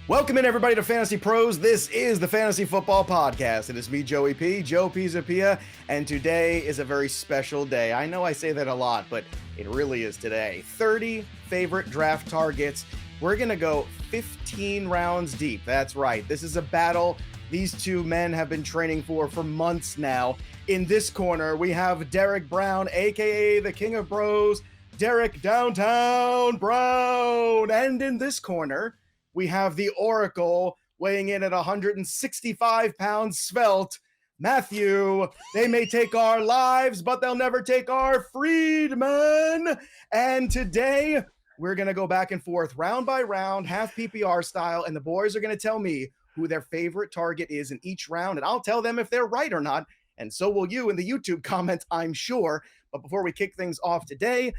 Welcome in, everybody, to Fantasy Pros. This is the Fantasy Football Podcast. It is me, Joey P, Joe Pizzapia, and today is a very special day. I know I say that a lot, but it really is today. 30 favorite draft targets. We're going to go 15 rounds deep. That's right. This is a battle these two men have been training for months now. In this corner, we have Derek Brown, a.k.a. the King of Bros, Derek Downtown Brown. And in this corner, we have the Oracle weighing in at 165 pounds svelte. Matthew, they may take our lives, but they'll never take our freedmen. And today, we're going to go back and forth, round by round, half PPR style, and the boys are going to tell me who their favorite target is in each round, and I'll tell them if they're right or not, and so will you in the YouTube comments, I'm sure. But before we kick things off today,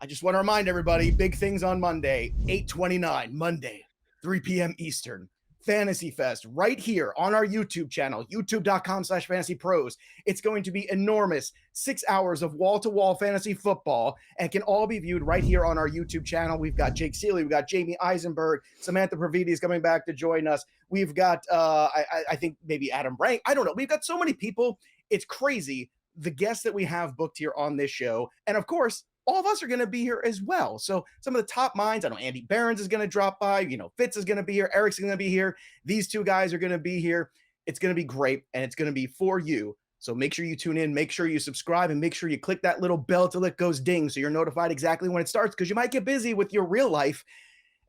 I just want to remind everybody, big things on Monday, 8/29, Monday, 3 p.m. Eastern, Fantasy Fest, right here on our YouTube channel, youtube.com/fantasypros. It's going to be enormous, 6 hours of wall-to-wall fantasy football, and can all be viewed right here on our YouTube channel. We've got Jake Seeley, we've got Jamie Eisenberg, Samantha Praviti is coming back to join us. We've got, I think maybe Adam Rank. I don't know. We've got so many people. It's crazy, the guests that we have booked here on this show. And of course, all of us are going to be here as well. So some of the top minds, I know Andy Behrens is going to drop by, Fitz is going to be here, Eric's going to be here. These two guys are going to be here. It's going to be great, and it's going to be for you. So make sure you tune in, make sure you subscribe, and make sure you click that little bell till it goes ding so you're notified exactly when it starts, because you might get busy with your real life,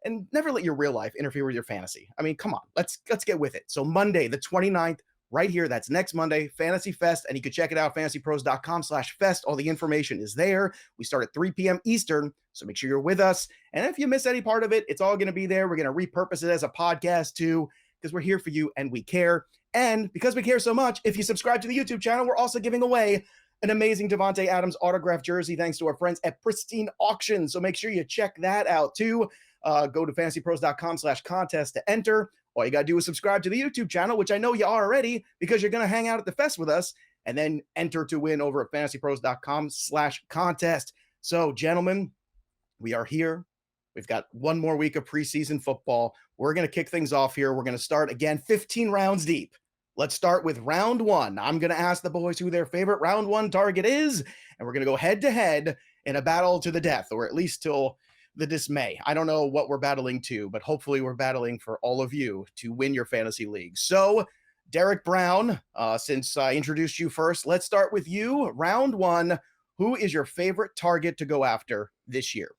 and never let your real life interfere with your fantasy. I mean, come on, let's get with it. So Monday, the 29th, right here, that's next Monday, Fantasy Fest, and you can check it out, fantasypros.com/fest. All the information is there. We start at 3 p.m. Eastern, so make sure you're with us. And if you miss any part of it, it's all going to be there. We're going to repurpose it as a podcast too, because we're here for you and we care. And because we care so much, if you subscribe to the YouTube channel, we're also giving away an amazing Devontae Adams autographed jersey thanks to our friends at Pristine Auction. So make sure you check that out too. Go to fantasypros.com/contest to enter. All you got to do is subscribe to the YouTube channel, which I know you are already, because you're going to hang out at the fest with us, and then enter to win over at fantasypros.com/contest. So, gentlemen, we are here. We've got one more week of preseason football. We're going to kick things off here. We're going to start, again, 15 rounds deep. Let's start with round one. I'm going to ask the boys who their favorite round one target is, and we're going to go head-to-head in a battle to the death, or at least till the dismay. I don't know what we're battling to, but hopefully we're battling for all of you to win your fantasy league. So, Derek Brown, since I introduced you first, let's start with you. Round one, who is your favorite target to go after this year?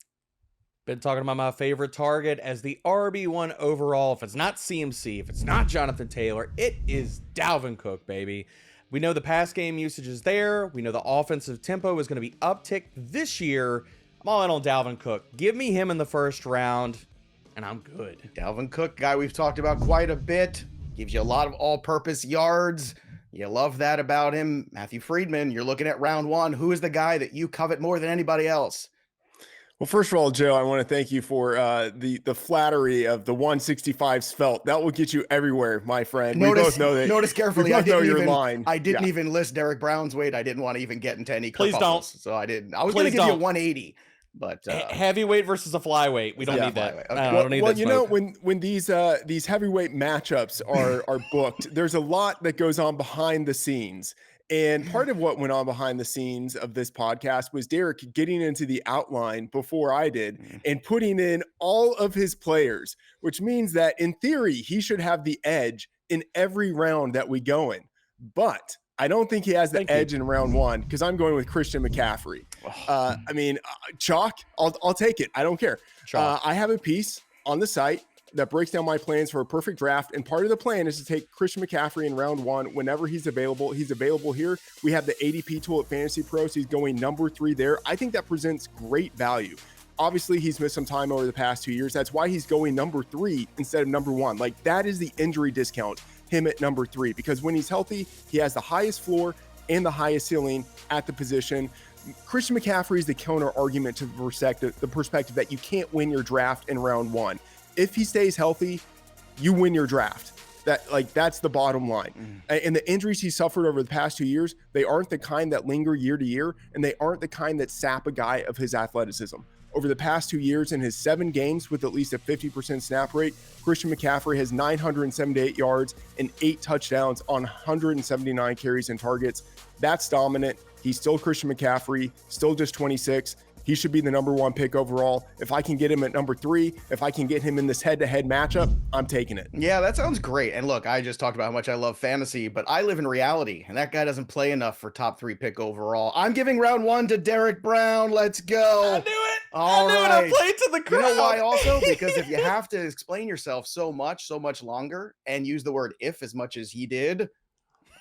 Been talking about my favorite target as the RB1 overall. If it's not CMC, if it's not Jonathan Taylor, it is Dalvin Cook, baby. We know the pass game usage is there. We know the offensive tempo is going to be upticked this year. I'm all in on Dalvin Cook. Give me him in the first round, and I'm good. Dalvin Cook, guy we've talked about quite a bit. Gives you a lot of all-purpose yards. You love that about him. Matthew Friedman, you're looking at round one. Who is the guy that you covet more than anybody else? Well, first of all, Joe, I want to thank you for the flattery of the 165 svelte. That will get you everywhere, my friend. We both know that. Notice carefully. I didn't even list Derek Brown's weight. I didn't want to even get into any. Please don't. So I didn't. I was going to give you a 180. But heavyweight versus a flyweight, we don't need that. Okay. I don't need that smoke. When these heavyweight matchups are booked, there's a lot that goes on behind the scenes. And part of what went on behind the scenes of this podcast was Derek getting into the outline before I did and putting in all of his players, which means that in theory, he should have the edge in every round that we go in. But I don't think he has the edge in round one, because I'm going with Christian McCaffrey. Chalk, I'll take it. I don't care. I have a piece on the site that breaks down my plans for a perfect draft. And part of the plan is to take Christian McCaffrey in round one whenever he's available. He's available here. We have the ADP tool at Fantasy Pros. He's going number 3 there. I think that presents great value. Obviously, he's missed some time over the past 2 years. That's why he's going number 3 instead of number 1. Like, that is the injury discount, him at number 3, because when he's healthy, he has the highest floor and the highest ceiling at the position. Christian McCaffrey is the counter argument to the perspective that you can't win your draft in round 1. If he stays healthy, you win your draft. That's the bottom line. And the injuries he suffered over the past 2 years, they aren't the kind that linger year to year, and they aren't the kind that sap a guy of his athleticism. Over the past 2 years, in his 7 games with at least a 50% snap rate, Christian McCaffrey has 978 yards and 8 touchdowns on 179 carries and targets. That's dominant. He's still Christian McCaffrey, still just 26. He should be the number 1 pick overall. If I can get him at number 3, if I can get him in this head-to-head matchup, I'm taking it. Yeah, that sounds great. And look, I just talked about how much I love fantasy, but I live in reality, and that guy doesn't play enough for top 3 pick overall. I'm giving round 1 to Derek Brown. Let's go. I knew it. All I knew right. it. I played to the crowd. You know why also? Because if you have to explain yourself so much longer, and use the word if as much as he did,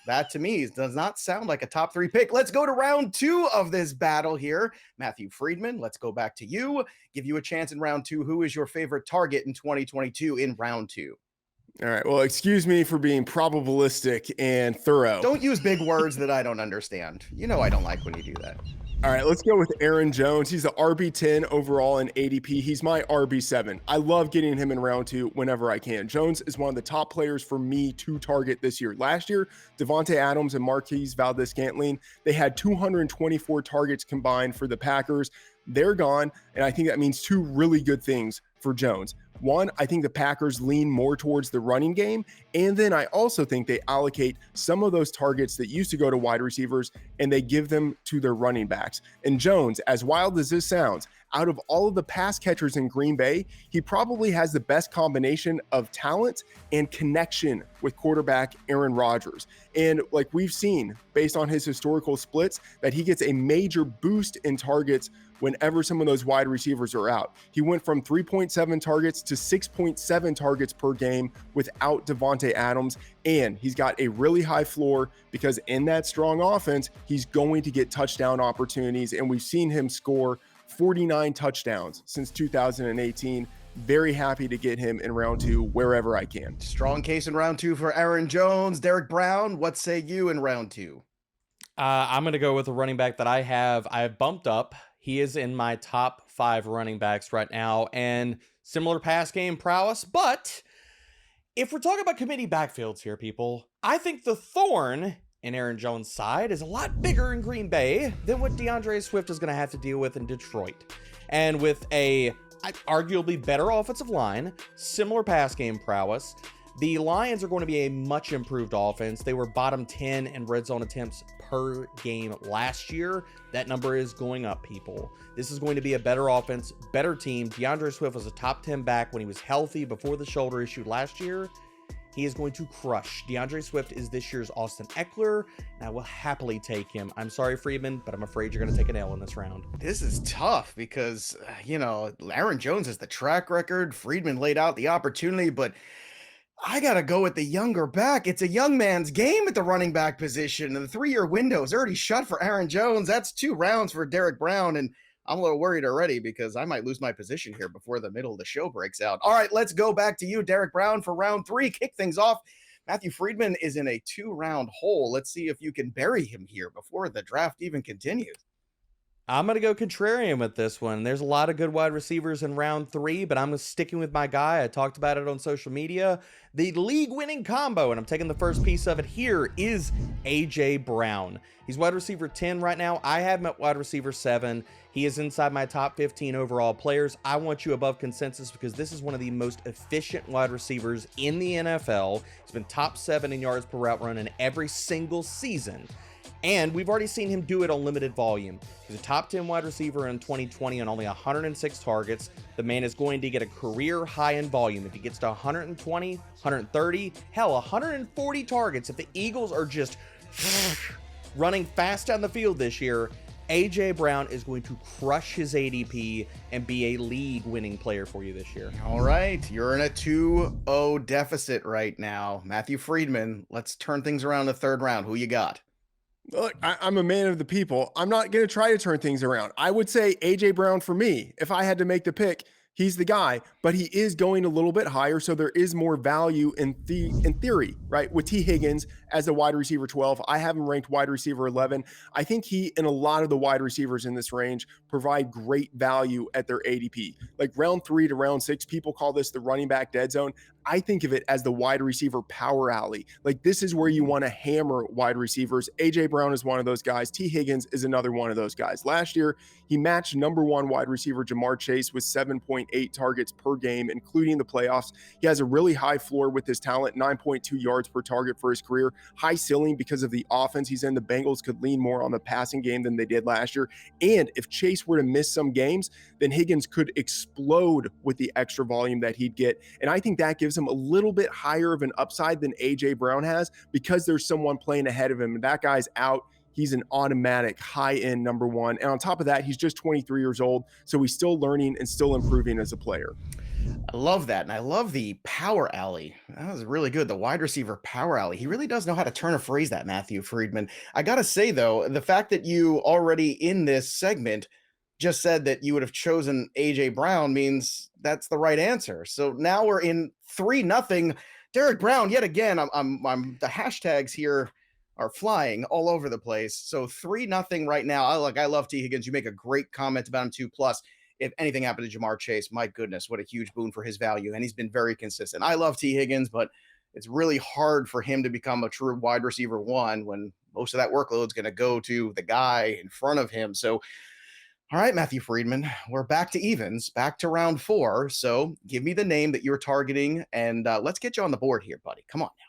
that to me does not sound like a top 3 pick. Let's go to round 2 of this battle here. Matthew Friedman, let's go back to you. Give you a chance in round 2. Who is your favorite target in 2022 in round 2? All right. Well, excuse me for being probabilistic and thorough. Don't use big words that I don't understand. You know I don't like when you do that. All right, let's go with Aaron Jones. He's the RB10 overall in ADP. He's my RB7. I love getting him in round 2 whenever I can. Jones is one of the top players for me to target this year. Last year, Devontae Adams and Marquise Valdes-Scantling, they had 224 targets combined for the Packers. They're gone, and I think that means 2 really good things for Jones. One, I think the Packers lean more towards the running game. And then I also think they allocate some of those targets that used to go to wide receivers and they give them to their running backs. And Jones, as wild as this sounds, out of all of the pass catchers in Green Bay, he probably has the best combination of talent and connection with quarterback Aaron Rodgers. And like we've seen, based on his historical splits, that he gets a major boost in targets whenever some of those wide receivers are out. He went from 3.7 targets to 6.7 targets per game without Devontae Adams, and he's got a really high floor because in that strong offense, he's going to get touchdown opportunities, and we've seen him score 49 touchdowns since 2018. Very happy to get him in round 2 wherever I can. Strong case in round 2 for Aaron Jones. Derek Brown, what say you in round 2? I'm going to go with a running back that I have bumped up. He is in my top 5 running backs right now, and similar pass game prowess. But if we're talking about committee backfields here, people, I think the thorn in Aaron Jones' side is a lot bigger in Green Bay than what DeAndre Swift is going to have to deal with in Detroit. And with a arguably better offensive line, similar pass game prowess, the Lions are going to be a much improved offense. They were bottom 10 in red zone attempts per game last year. That number is going up, people. This is going to be a better offense, better team. DeAndre Swift was a top 10 back when he was healthy before the shoulder issue last year. He is going to crush. DeAndre Swift is this year's Austin Eckler, and I will happily take him. I'm sorry, Friedman, but I'm afraid you're going to take an L in this round. This is tough because, Aaron Jones has the track record. Friedman laid out the opportunity, but I got to go with the younger back. It's a young man's game at the running back position, and the 3-year window is already shut for Aaron Jones. That's 2 rounds for Derek Brown, and I'm a little worried already because I might lose my position here before the middle of the show breaks out. All right, let's go back to you, Derek Brown, for round 3. Kick things off. Matthew Friedman is in a 2-round hole. Let's see if you can bury him here before the draft even continues. I'm going to go contrarian with this one. There's a lot of good wide receivers in round 3, but I'm sticking with my guy. I talked about it on social media. The league-winning combo, and I'm taking the first piece of it here, is A.J. Brown. He's wide receiver 10 right now. I have him at wide receiver 7. He is inside my top 15 overall players. I want you above consensus because this is one of the most efficient wide receivers in the NFL. He's been top 7 in yards per route run in every single season. And we've already seen him do it on limited volume. He's a top 10 wide receiver in 2020 on only 106 targets. The man is going to get a career high in volume. If he gets to 120, 130, hell, 140 targets, if the Eagles are just running fast down the field this year, A.J. Brown is going to crush his ADP and be a league-winning player for you this year. All right, you're in a 2-0 deficit right now. Matthew Friedman, let's turn things around the 3rd round. Who you got? Look, I'm a man of the people. I'm not going to try to turn things around. I would say A.J. Brown for me. If I had to make the pick, he's the guy, but he is going a little bit higher, so there is more value in theory, right? With T. Higgins as a wide receiver 12, I have him ranked wide receiver 11. I think he and a lot of the wide receivers in this range provide great value at their ADP. Like round 3 to round 6, people call this the running back dead zone. I think of it as the wide receiver power alley. Like, this is where you want to hammer wide receivers. AJ Brown is one of those guys. T. Higgins is another one of those guys. Last year, he matched number one wide receiver Jamar Chase with 7.8 targets per game, including the playoffs. He has a really high floor with his talent, 9.2 yards per target for his career, high ceiling because of the offense he's in. The Bengals could lean more on the passing game than they did last year. And if Chase were to miss some games, then Higgins could explode with the extra volume that he'd get. And I think that gives him a little bit higher of an upside than AJ Brown has, because there's someone playing ahead of him. And that guy's out. He's an automatic high-end number one. And on top of that, he's just 23 years old. So he's still learning and still improving as a player. I love that. And I love the power alley. That was really good. The wide receiver power alley. He really does know how to turn a phrase, that Matthew Friedman. I got to say, though, the fact that you already in this segment just said that you would have chosen AJ Brown means that's the right answer. So now we're in 3-0. Derek Brown, yet again, I'm the hashtags here are flying all over the place. So 3-0 right now. I love T. Higgins. You make a great comment about him too. Plus, if anything happened to Jamar Chase, my goodness, what a huge boon for his value. And he's been very consistent. I love T. Higgins, but it's really hard for him to become a true wide receiver one when most of that workload is going to go to the guy in front of him. So, all right, Matthew Friedman, we're back to evens, back to round 4. So give me the name that you're targeting, and let's get you on the board here, buddy. Come on now.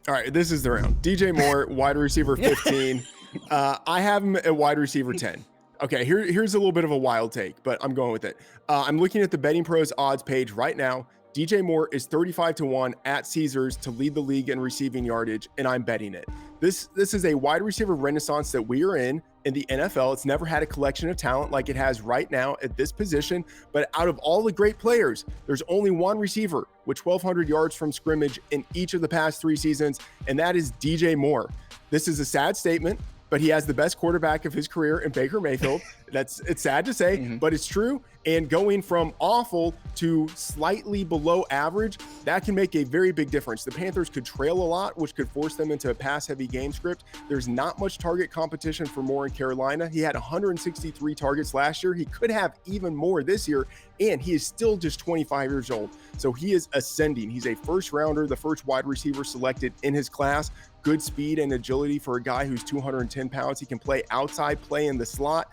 All right, this is the round. DJ Moore, wide receiver 15. I have him at wide receiver 10. Okay, here's a little bit of a wild take, but I'm going with it. I'm looking at the Betting Pros odds page right now. DJ Moore is 35-1 at Caesars to lead the league in receiving yardage, and I'm betting it. This is a wide receiver renaissance that we are in the NFL. It's never had a collection of talent like it has right now at this position. But out of all the great players, there's only one receiver with 1,200 yards from scrimmage in each of the past 3 seasons, and that is DJ Moore. This is a sad statement, but he has the best quarterback of his career in Baker Mayfield. It's sad to say, but it's true. And going from awful to slightly below average, that can make a very big difference. The Panthers could trail a lot, which could force them into a pass-heavy game script. There's not much target competition for Moore in Carolina. He had 163 targets last year. He could have even more this year, and he is still just 25 years old. So he is ascending. He's a first rounder, the first wide receiver selected in his class. Good speed and agility for a guy who's 210 pounds. He can play outside, play in the slot.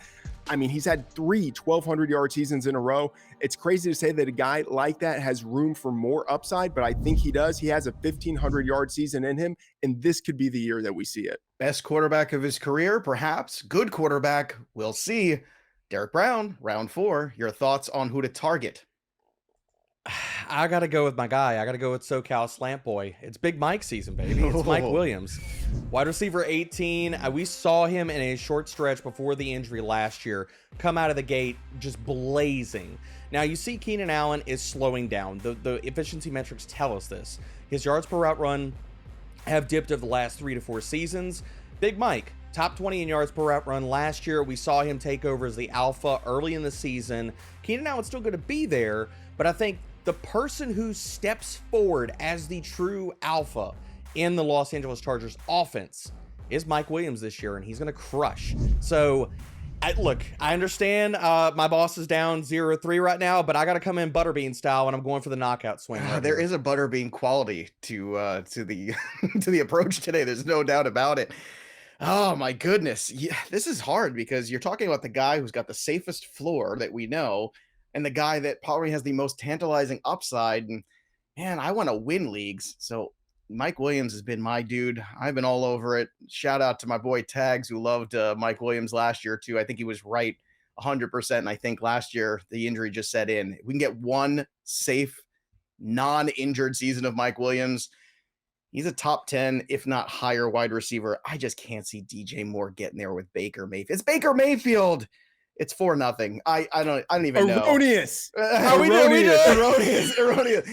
I mean, he's had 3 1,200-yard seasons in a row. It's crazy to say that a guy like that has room for more upside, but I think he does. He has a 1,500-yard season in him, and this could be the year that we see it. Best quarterback of his career, perhaps. Good quarterback. We'll see. Derek Brown, round 4. Your thoughts on who to target? I got to go with my guy. I got to go with SoCal Slant Boy. It's Big Mike season, baby. It's Mike Williams. Wide receiver 18. We saw him in a short stretch before the injury last year come out of the gate just blazing. Now, you see Keenan Allen is slowing down. The efficiency metrics tell us this. His yards per route run have dipped over the last 3 to 4 seasons. Big Mike, top 20 in yards per route run last year. We saw him take over as the alpha early in the season. Keenan Allen's still going to be there, but I think the person who steps forward as the true alpha in the Los Angeles Chargers offense is Mike Williams this year, and he's going to crush. So, I understand my boss is down 0-3 right now, but I got to come in Butterbean style, and I'm going for the knockout swing. There is a Butterbean quality to the to the approach today. There's no doubt about it. Oh my goodness. Yeah, this is hard because you're talking about the guy who's got the safest floor that we know, and the guy that probably has the most tantalizing upside. And man, I want to win leagues. So Mike Williams has been my dude. I've been all over it. Shout out to my boy Tags, who loved Mike Williams last year too. I think he was right 100%. And I think last year the injury just set in. If we can get one safe, non-injured season of Mike Williams, he's a top 10, if not higher wide receiver. I just can't see DJ Moore getting there with Baker Mayfield. It's Baker Mayfield. It's 4-0. I don't even know. Erroneous. Erroneous.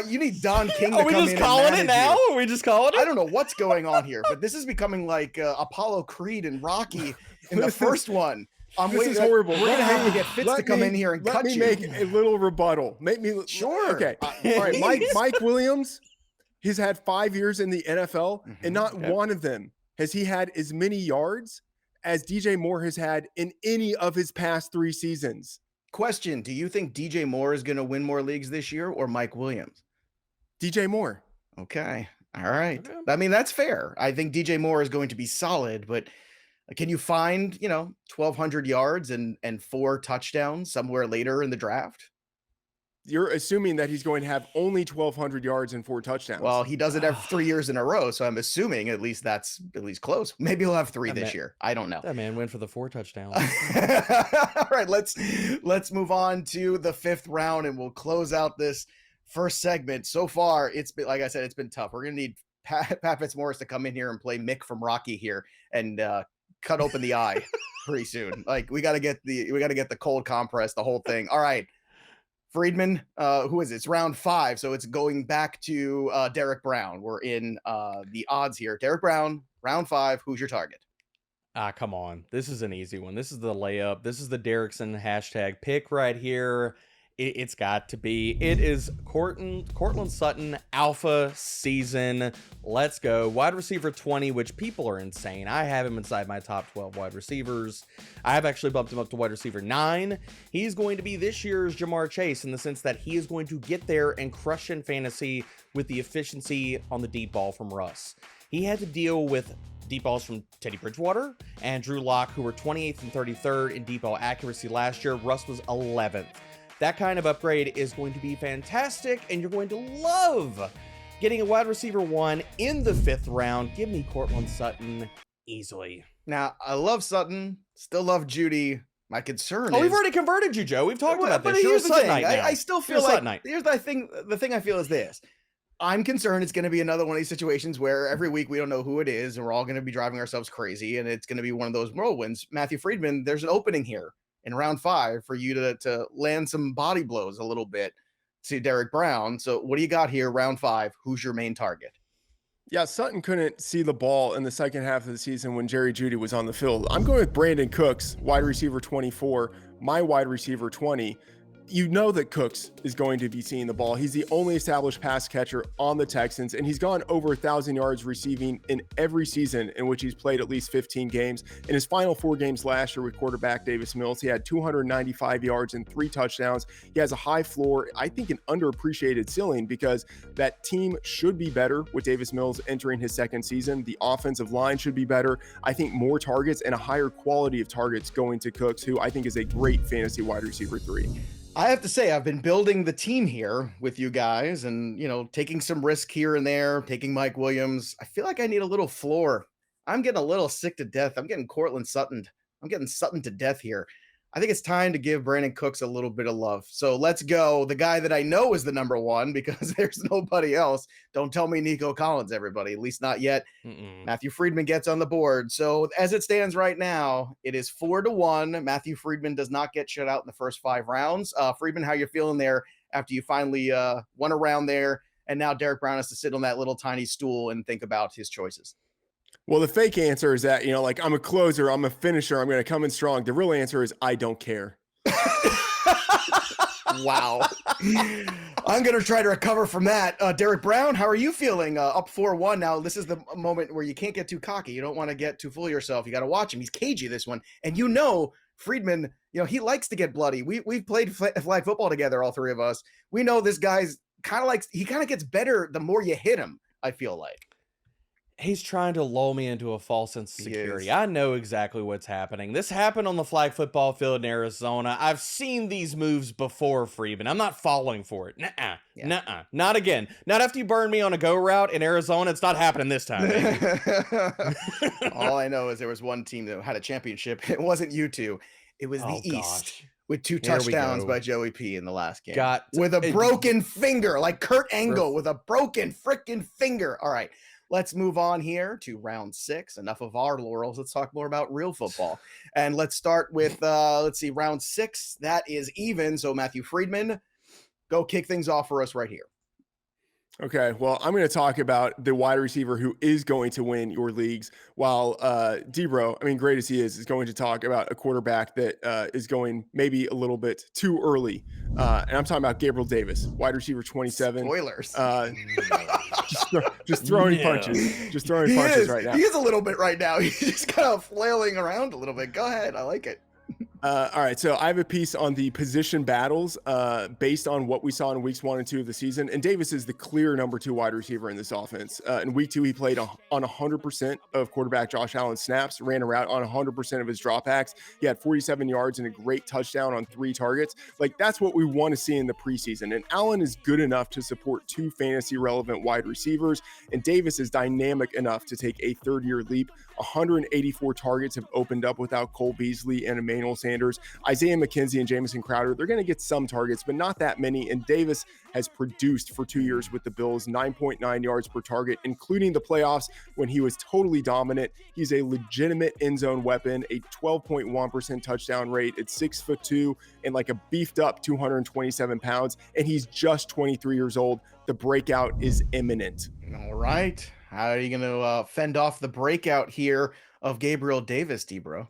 You need Don King to come in. Are we just calling it now? Are we just calling it? I don't know what's going on here, but this is becoming like Apollo Creed and Rocky in the first one. This is horrible. We're gonna have to get Fitz to come in here and cut you. Let me make a little rebuttal. Sure. Okay. All right. Mike Williams, he's had 5 years in the NFL, and not one of them has he had as many yards as DJ Moore has had in any of his past 3 seasons. Question: do you think DJ Moore is going to win more leagues this year, or Mike Williams? DJ Moore. Okay. All right. Okay. I mean, that's fair. I think DJ Moore is going to be solid, but can you find, 1,200 yards and 4 touchdowns somewhere later in the draft? You're assuming that he's going to have only 1,200 yards and 4 touchdowns. Well, he does it every 3 years in a row, so I'm assuming at least that's at least close. Maybe he'll have 3 this year. I don't know. That man went for the 4 touchdowns. All right, let's move on to the 5th round, and we'll close out this first segment. So far, it's been, like I said, it's been tough. We're gonna need Pat Fitzmaurice to come in here and play Mick from Rocky here and cut open the eye pretty soon. Like we gotta get the cold compress, the whole thing. All right. Friedman, who is it? It's round 5, so it's going back to Derek Brown. We're in the odds here. Derek Brown, round 5. Who's your target? Come on. This is an easy one. This is the layup. This is the Derrickson hashtag pick right here. It's got to be. It is Courtland Sutton alpha season. Let's go. Wide receiver 20, which people are insane. I have him inside my top 12 wide receivers. I have actually bumped him up to wide receiver 9. He's going to be this year's Jamar Chase in the sense that he is going to get there and crush in fantasy with the efficiency on the deep ball from Russ. He had to deal with deep balls from Teddy Bridgewater and Drew Lock, who were 28th and 33rd in deep ball accuracy last year. Russ was 11th. That kind of upgrade is going to be fantastic, and you're going to love getting a wide receiver 1 in the 5th round. Give me Courtland Sutton easily. Now, I love Sutton, still love Judy. My concern is... we've already converted you, Joe. We've talked about this. But You're here's a the Suttonite thing. now. I still feel like... Here's the thing I feel is this. I'm concerned it's going to be another one of these situations where every week we don't know who it is, and we're all going to be driving ourselves crazy, and it's going to be one of those whirlwinds. Matthew Friedman, there's an opening here in round 5 for you to land some body blows a little bit to Derek Brown. So what do you got here, round 5? Who's your main target? Yeah, Sutton couldn't see the ball in the second half of the season when Jerry Jeudy was on the field. I'm going with Brandin Cooks, wide receiver 24, my wide receiver 20. You know that Cooks is going to be seeing the ball. He's the only established pass catcher on the Texans, and he's gone over 1,000 yards receiving in every season in which he's played at least 15 games. In his final 4 games last year with quarterback Davis Mills, he had 295 yards and 3 touchdowns. He has a high floor, I think an underappreciated ceiling, because that team should be better with Davis Mills entering his 2nd season. The offensive line should be better. I think more targets and a higher quality of targets going to Cooks, who I think is a great fantasy wide receiver 3. I have to say, I've been building the team here with you guys and, taking some risk here and there, taking Mike Williams. I feel like I need a little floor. I'm getting a little sick to death. I'm getting Courtland Sutton. I'm getting Sutton to death here. I think it's time to give Brandin Cooks a little bit of love. So let's go. The guy that I know is the number 1 because there's nobody else. Don't tell me Nico Collins, everybody, at least not yet. Matthew Friedman gets on the board. So as it stands right now, it is 4-1. Matthew Friedman does not get shut out in the first 5 rounds. Friedman, how you feeling there after you finally won around there? And now Derek Brown has to sit on that little tiny stool and think about his choices. Well, the fake answer is that, I'm a closer, I'm a finisher, I'm going to come in strong. The real answer is I don't care. Wow. I'm going to try to recover from that. Derek Brown, how are you feeling? Up 4-1 now. This is the moment where you can't get too cocky. You don't want to get too full of yourself. You got to watch him. He's cagey, this one. And Friedman, he likes to get bloody. We've played flag football together, all 3 of us. We know this guy's kind of gets better the more you hit him, I feel like. He's trying to lull me into a false sense of security. I know exactly what's happening. This happened on the flag football field in Arizona. I've seen these moves before, Friedman. I'm not falling for it. Nuh-uh. Not again. Not after you burned me on a go route in Arizona. It's not happening this time. All I know is there was one team that had a championship. It wasn't you two. It was the East. With 2 touchdowns by Joey P in the last game. With a broken finger, like Kurt Angle with a broken freaking finger. All right. Let's move on here to round 6. Enough of our laurels. Let's talk more about real football. And let's start with, round 6. That is even. So Matthew Friedman, go kick things off for us right here. Okay, well, I'm going to talk about the wide receiver who is going to win your leagues, while DBro, great as he is going to talk about a quarterback that is going maybe a little bit too early. And I'm talking about Gabriel Davis, wide receiver 27. Spoilers. Just throwing punches. Just throwing punches right now. He is a little bit right now. He's just kind of flailing around a little bit. Go ahead. I like it. All right, so I have a piece on the position battles based on what we saw in weeks 1 and 2 of the season. And Davis is the clear number 2 wide receiver in this offense. In week 2, he played on 100% of quarterback Josh Allen's snaps, ran a route on 100% of his dropbacks. He had 47 yards and a great touchdown on 3 targets. Like, that's what we want to see in the preseason. And Allen is good enough to support 2 fantasy relevant wide receivers. And Davis is dynamic enough to take a third-year leap. 184 targets have opened up without Cole Beasley and Emmanuel Sanders. Isaiah McKenzie and Jameson Crowder, they're going to get some targets, but not that many. And Davis has produced for 2 years with the Bills, 9.9 yards per target, including the playoffs when he was totally dominant. He's a legitimate end zone weapon, a 12.1% touchdown rate at 6'2" and like a beefed up 227 pounds. And he's just 23 years old. The breakout is imminent. All right. How are you going to fend off the breakout here of Gabriel Davis, DBro?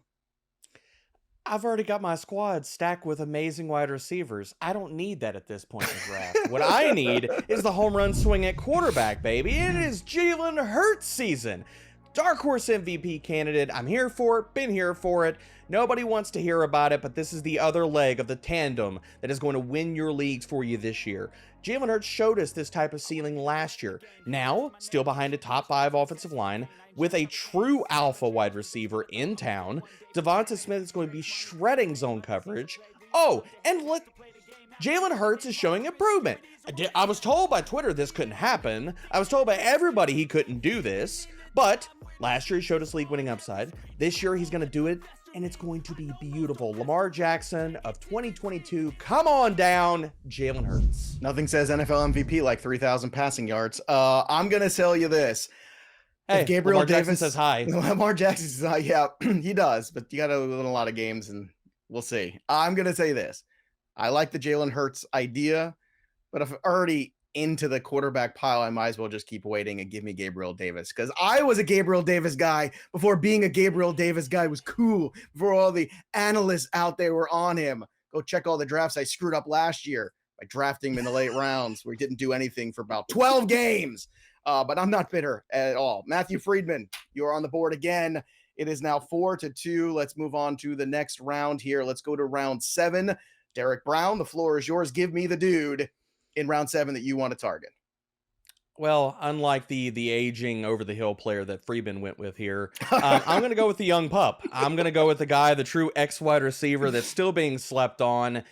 I've already got my squad stacked with amazing wide receivers. I don't need that at this point in the draft. What I need is the home run swing at quarterback, baby. It is Jalen Hurts season. Dark horse MVP candidate. I'm here for it, been here for it. Nobody wants to hear about it, but this is the other leg of the tandem that is going to win your leagues for you this year. Jalen Hurts showed us this type of ceiling last year. Now, still behind a top 5 offensive line, with a true alpha wide receiver in town, Devonta Smith is going to be shredding zone coverage. Oh, and Jalen Hurts is showing improvement. I was told by Twitter this couldn't happen. I was told by everybody he couldn't do this. But last year he showed us league-winning upside. This year he's going to do it, and it's going to be beautiful. Lamar Jackson of 2022, come on down, Jalen Hurts. Nothing says NFL MVP like 3,000 passing yards. I'm going to tell you this. Hey, Gabriel Lamar Davis Jackson says hi. Lamar Jackson says hi. Yeah, he does, but you got to win a lot of games, and we'll see. I'm going to say this. I like the Jalen Hurts idea, but if I'm already into the quarterback pile, I might as well just keep waiting and give me Gabriel Davis, because I was a Gabriel Davis guy before being a Gabriel Davis guy was cool, before all the analysts out there were on him. Go check all the drafts I screwed up last year by drafting him in the late rounds where he didn't do anything for about 12 games. But I'm not bitter at all. Matthew Friedman, you're on the board again. It is now 4-2. Let's move on to the next round here. Let's go to round 7. Derek Brown, the floor is yours. Give me the dude in round 7 that you want to target. Well, unlike the aging over-the-hill player that Friedman went with here, I'm going to go with the young pup. I'm going to go with the guy, the true X-wide receiver that's still being slept on.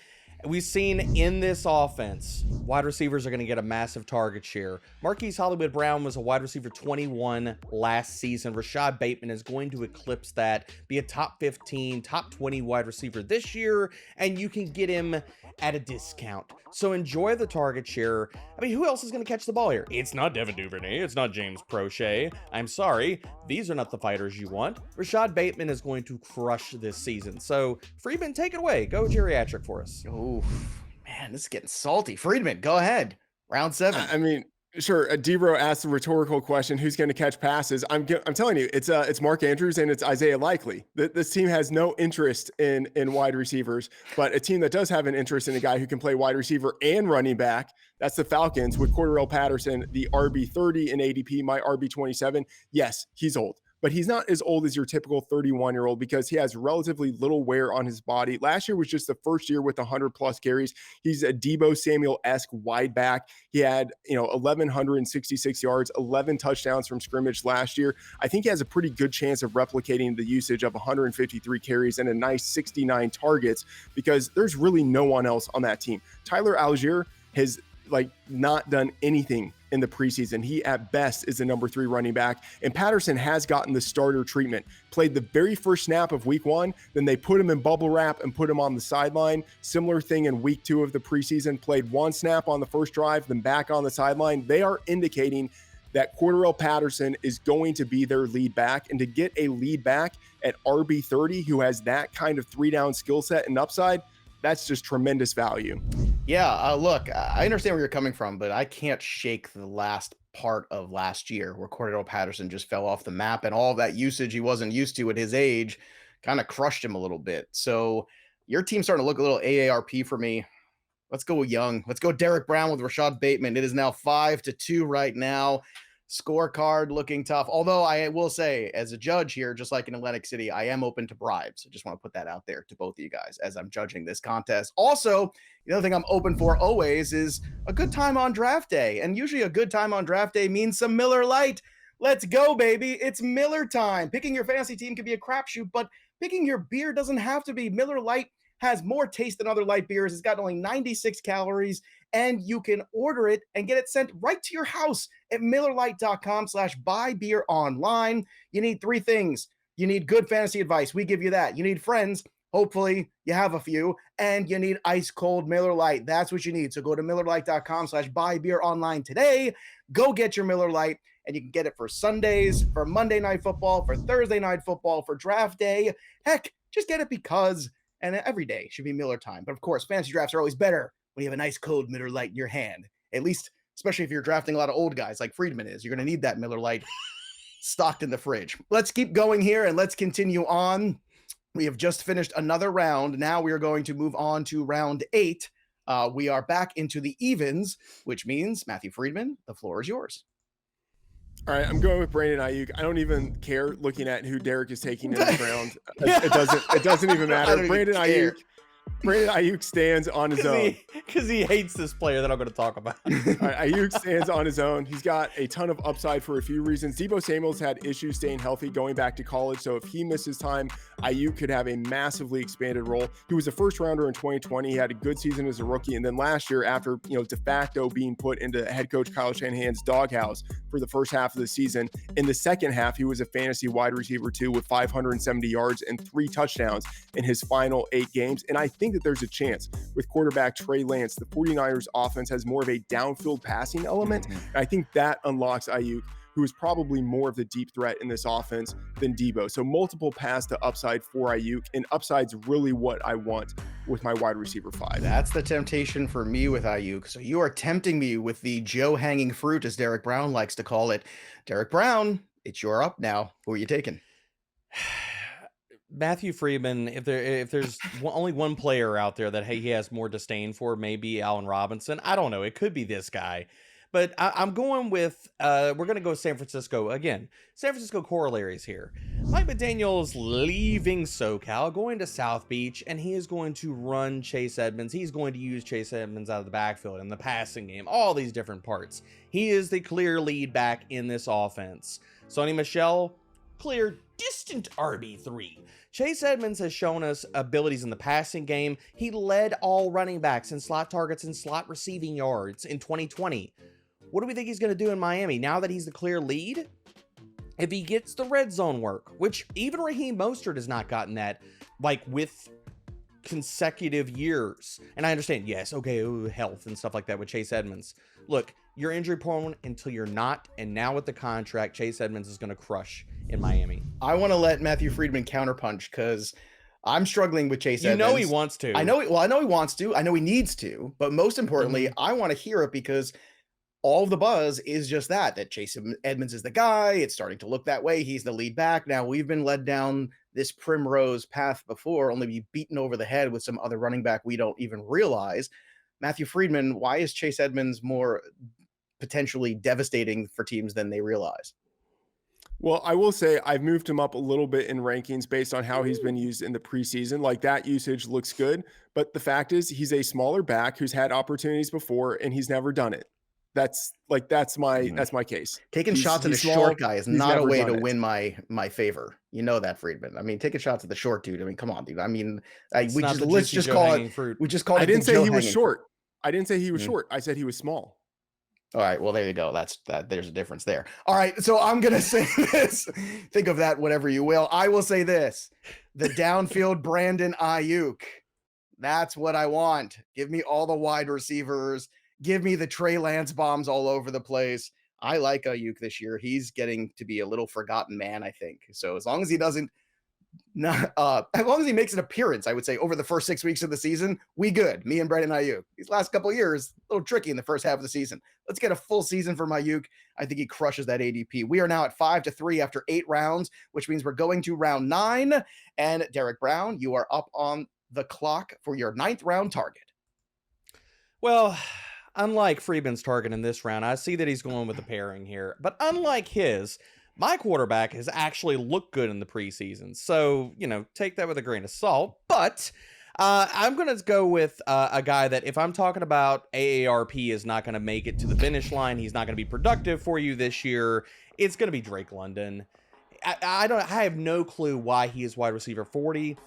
We've seen in this offense, wide receivers are going to get a massive target share. Marquise Hollywood Brown was a wide receiver 21 last season. Rashod Bateman is going to eclipse that, be a top 15, top 20 wide receiver this year, and you can get him at a discount. So enjoy the target share. I mean, who else is going to catch the ball here? It's not Devin Duvernay. It's not James Prochet. I'm sorry. These are not the fighters you want. Rashod Bateman is going to crush this season. So Friedman, take it away. Go geriatric for us. Oh, man, this is getting salty. Friedman, go ahead. Round 7. I mean, sure. DBro asked a rhetorical question: who's going to catch passes? I'm telling you, it's Mark Andrews and it's Isaiah Likely. This team has no interest in wide receivers, but a team that does have an interest in a guy who can play wide receiver and running back. That's the Falcons with Cordarrelle Patterson, the RB30 in ADP, my RB27. Yes, he's old, but he's not as old as your typical 31-year-old because he has relatively little wear on his body. Last year was just the first year with 100+ carries. He's a Deebo Samuel-esque wide back. He had, 1,166 yards, 11 touchdowns from scrimmage last year. I think he has a pretty good chance of replicating the usage of 153 carries and a nice 69 targets because there's really no one else on that team. Tyler Algier has not done anything in the preseason. He at best is the number 3 running back, and Patterson has gotten the starter treatment. Played the very first snap of week 1, then they put him in bubble wrap and put him on the sideline. Similar thing in week 2 of the preseason, played 1 snap on the first drive, then back on the sideline. They are indicating that Cordarrelle Patterson is going to be their lead back, and to get a lead back at RB30 who has that kind of 3-down skill set and upside, that's just tremendous value. Yeah, look, I understand where you're coming from, but I can't shake the last part of last year where Cordarrelle Patterson just fell off the map, and all that usage he wasn't used to at his age kind of crushed him a little bit. So your team's starting to look a little AARP for me. Let's go young. Let's go Derek Brown with Rashod Bateman. It is now 5-2 right now. Scorecard looking tough. Although I will say, as a judge here, just like in Atlantic City, I am open to bribes. I just want to put that out there to both of you guys as I'm judging this contest. Also, the other thing I'm open for always is a good time on draft day. And usually a good time on draft day means some Miller Lite. Let's go, baby. It's Miller time. Picking your fantasy team can be a crapshoot, but picking your beer doesn't have to be. Miller Lite has more taste than other light beers. It's got only 96 calories, and you can order it and get it sent right to your house at MillerLite.com/buy-beer-online. You need three things. You need good fantasy advice. We give you that. You need friends. Hopefully you have a few, and you need ice cold Miller Lite. That's what you need. So go to MillerLite.com/buy-beer-online today. Go get your Miller Lite, and you can get it for Sundays, for Monday Night Football, for Thursday Night Football, for draft day. Heck, just get it because, and every day should be Miller time. But of course, fantasy drafts are always better when you have a nice cold Miller Lite in your hand. At least, especially if you're drafting a lot of old guys like Friedman is, you're going to need that Miller Lite stocked in the fridge. Let's keep going here and let's continue on. We have just finished another round. Now we are going to move on to round 8. We are back into the evens, which means, Matthew Friedman, the floor is yours. All right, I'm going with Brandin Aiyuk. I don't even care looking at who Derek is taking in this round. It doesn't even matter. Brandin Aiyuk stands on his own. Because he hates this player that I'm going to talk about. All right, Aiyuk stands on his own. He's got a ton of upside for a few reasons. Deebo Samuel's had issues staying healthy going back to college, so if he misses time, Aiyuk could have a massively expanded role. He was a first rounder in 2020. He had a good season as a rookie, and then last year, after de facto being put into head coach Kyle Shanahan's doghouse for the first half of the season, in the second half, he was a fantasy wide receiver too, with 570 yards and 3 touchdowns in his final 8 games. And I think that there's a chance with quarterback Trey Lance, the 49ers offense has more of a downfield passing element. And I think that unlocks Aiyuk, who is probably more of the deep threat in this offense than Deebo. So multiple paths to upside for Aiyuk, and upside's really what I want with my wide receiver 5. That's the temptation for me with Aiyuk. So you are tempting me with the Joe hanging fruit, as Derek Brown likes to call it. Derek Brown, it's your up now. Who are you taking? Matthew Friedman, if there's only one player out there that he has more disdain for, maybe Allen Robinson. I don't know. It could be this guy. But I'm going with, we're going to go San Francisco again. San Francisco corollaries here. Mike McDaniel's leaving SoCal, going to South Beach, and he is going to run Chase Edmonds. He's going to use Chase Edmonds out of the backfield in the passing game, all these different parts. He is the clear lead back in this offense. Sonny Michel, clear distant RB3. Chase Edmonds has shown us abilities in the passing game. He led all running backs in slot targets and slot receiving yards in 2020. What do we think he's going to do in Miami now that he's the clear lead? If he gets the red zone work, which even Raheem Mostert has not gotten that, like with consecutive years. And I understand, yes, okay, health and stuff like that with Chase Edmonds. Look, you're injury prone until you're not. And now with the contract, Chase Edmonds is going to crush in Miami. I want to let Matthew Friedman counterpunch because I'm struggling with Chase Edmonds. You know he wants to. I know he wants to. I know he needs to. But most importantly, I want to hear it because all of the buzz is just that Chase Edmonds is the guy. It's starting to look that way. He's the lead back. Now, we've been led down this primrose path before, only be beaten over the head with some other running back we don't even realize. Matthew Friedman, why is Chase Edmonds more potentially devastating for teams than they realize? Well, I will say I've moved him up a little bit in rankings based on how he's been used in the preseason. Like, that usage looks good, but the fact is he's a smaller back who's had opportunities before and he's never done it. That's my case. Taking shots at the short guy is not a way to win my favor. You know that, Friedman. I mean, taking shots at the short dude. I mean, come on, dude. I mean, let's just call it. We just call it. I didn't say he was short. I didn't say he was short. I said he was small. All right. Well, there you go. There's a difference there. All right. So I'm going to say this. Think of that, whatever you will. I will say this. The downfield Brandin Aiyuk. That's what I want. Give me all the wide receivers. Give me the Trey Lance bombs all over the place. I like Aiyuk this year. He's getting to be a little forgotten man, I think. So as long as he doesn't, as long as he makes an appearance, I would say over the first 6 weeks of the season, we good. Me and Brandin Aiyuk. These last couple of years, a little tricky in the first half of the season. Let's get a full season from Aiyuk. I think he crushes that ADP. We are now at 5-3 after 8 rounds, which means we're going to round 9. And Derek Brown, you are up on the clock for your 9th round target. Well, unlike Freeman's target in this round, I see that he's going with the pairing here. But unlike his, my quarterback has actually looked good in the preseason. So, take that with a grain of salt. But I'm going to go with a guy that if I'm talking about AARP is not going to make it to the finish line, he's not going to be productive for you this year, it's going to be Drake London. I have no clue why he is wide receiver 40.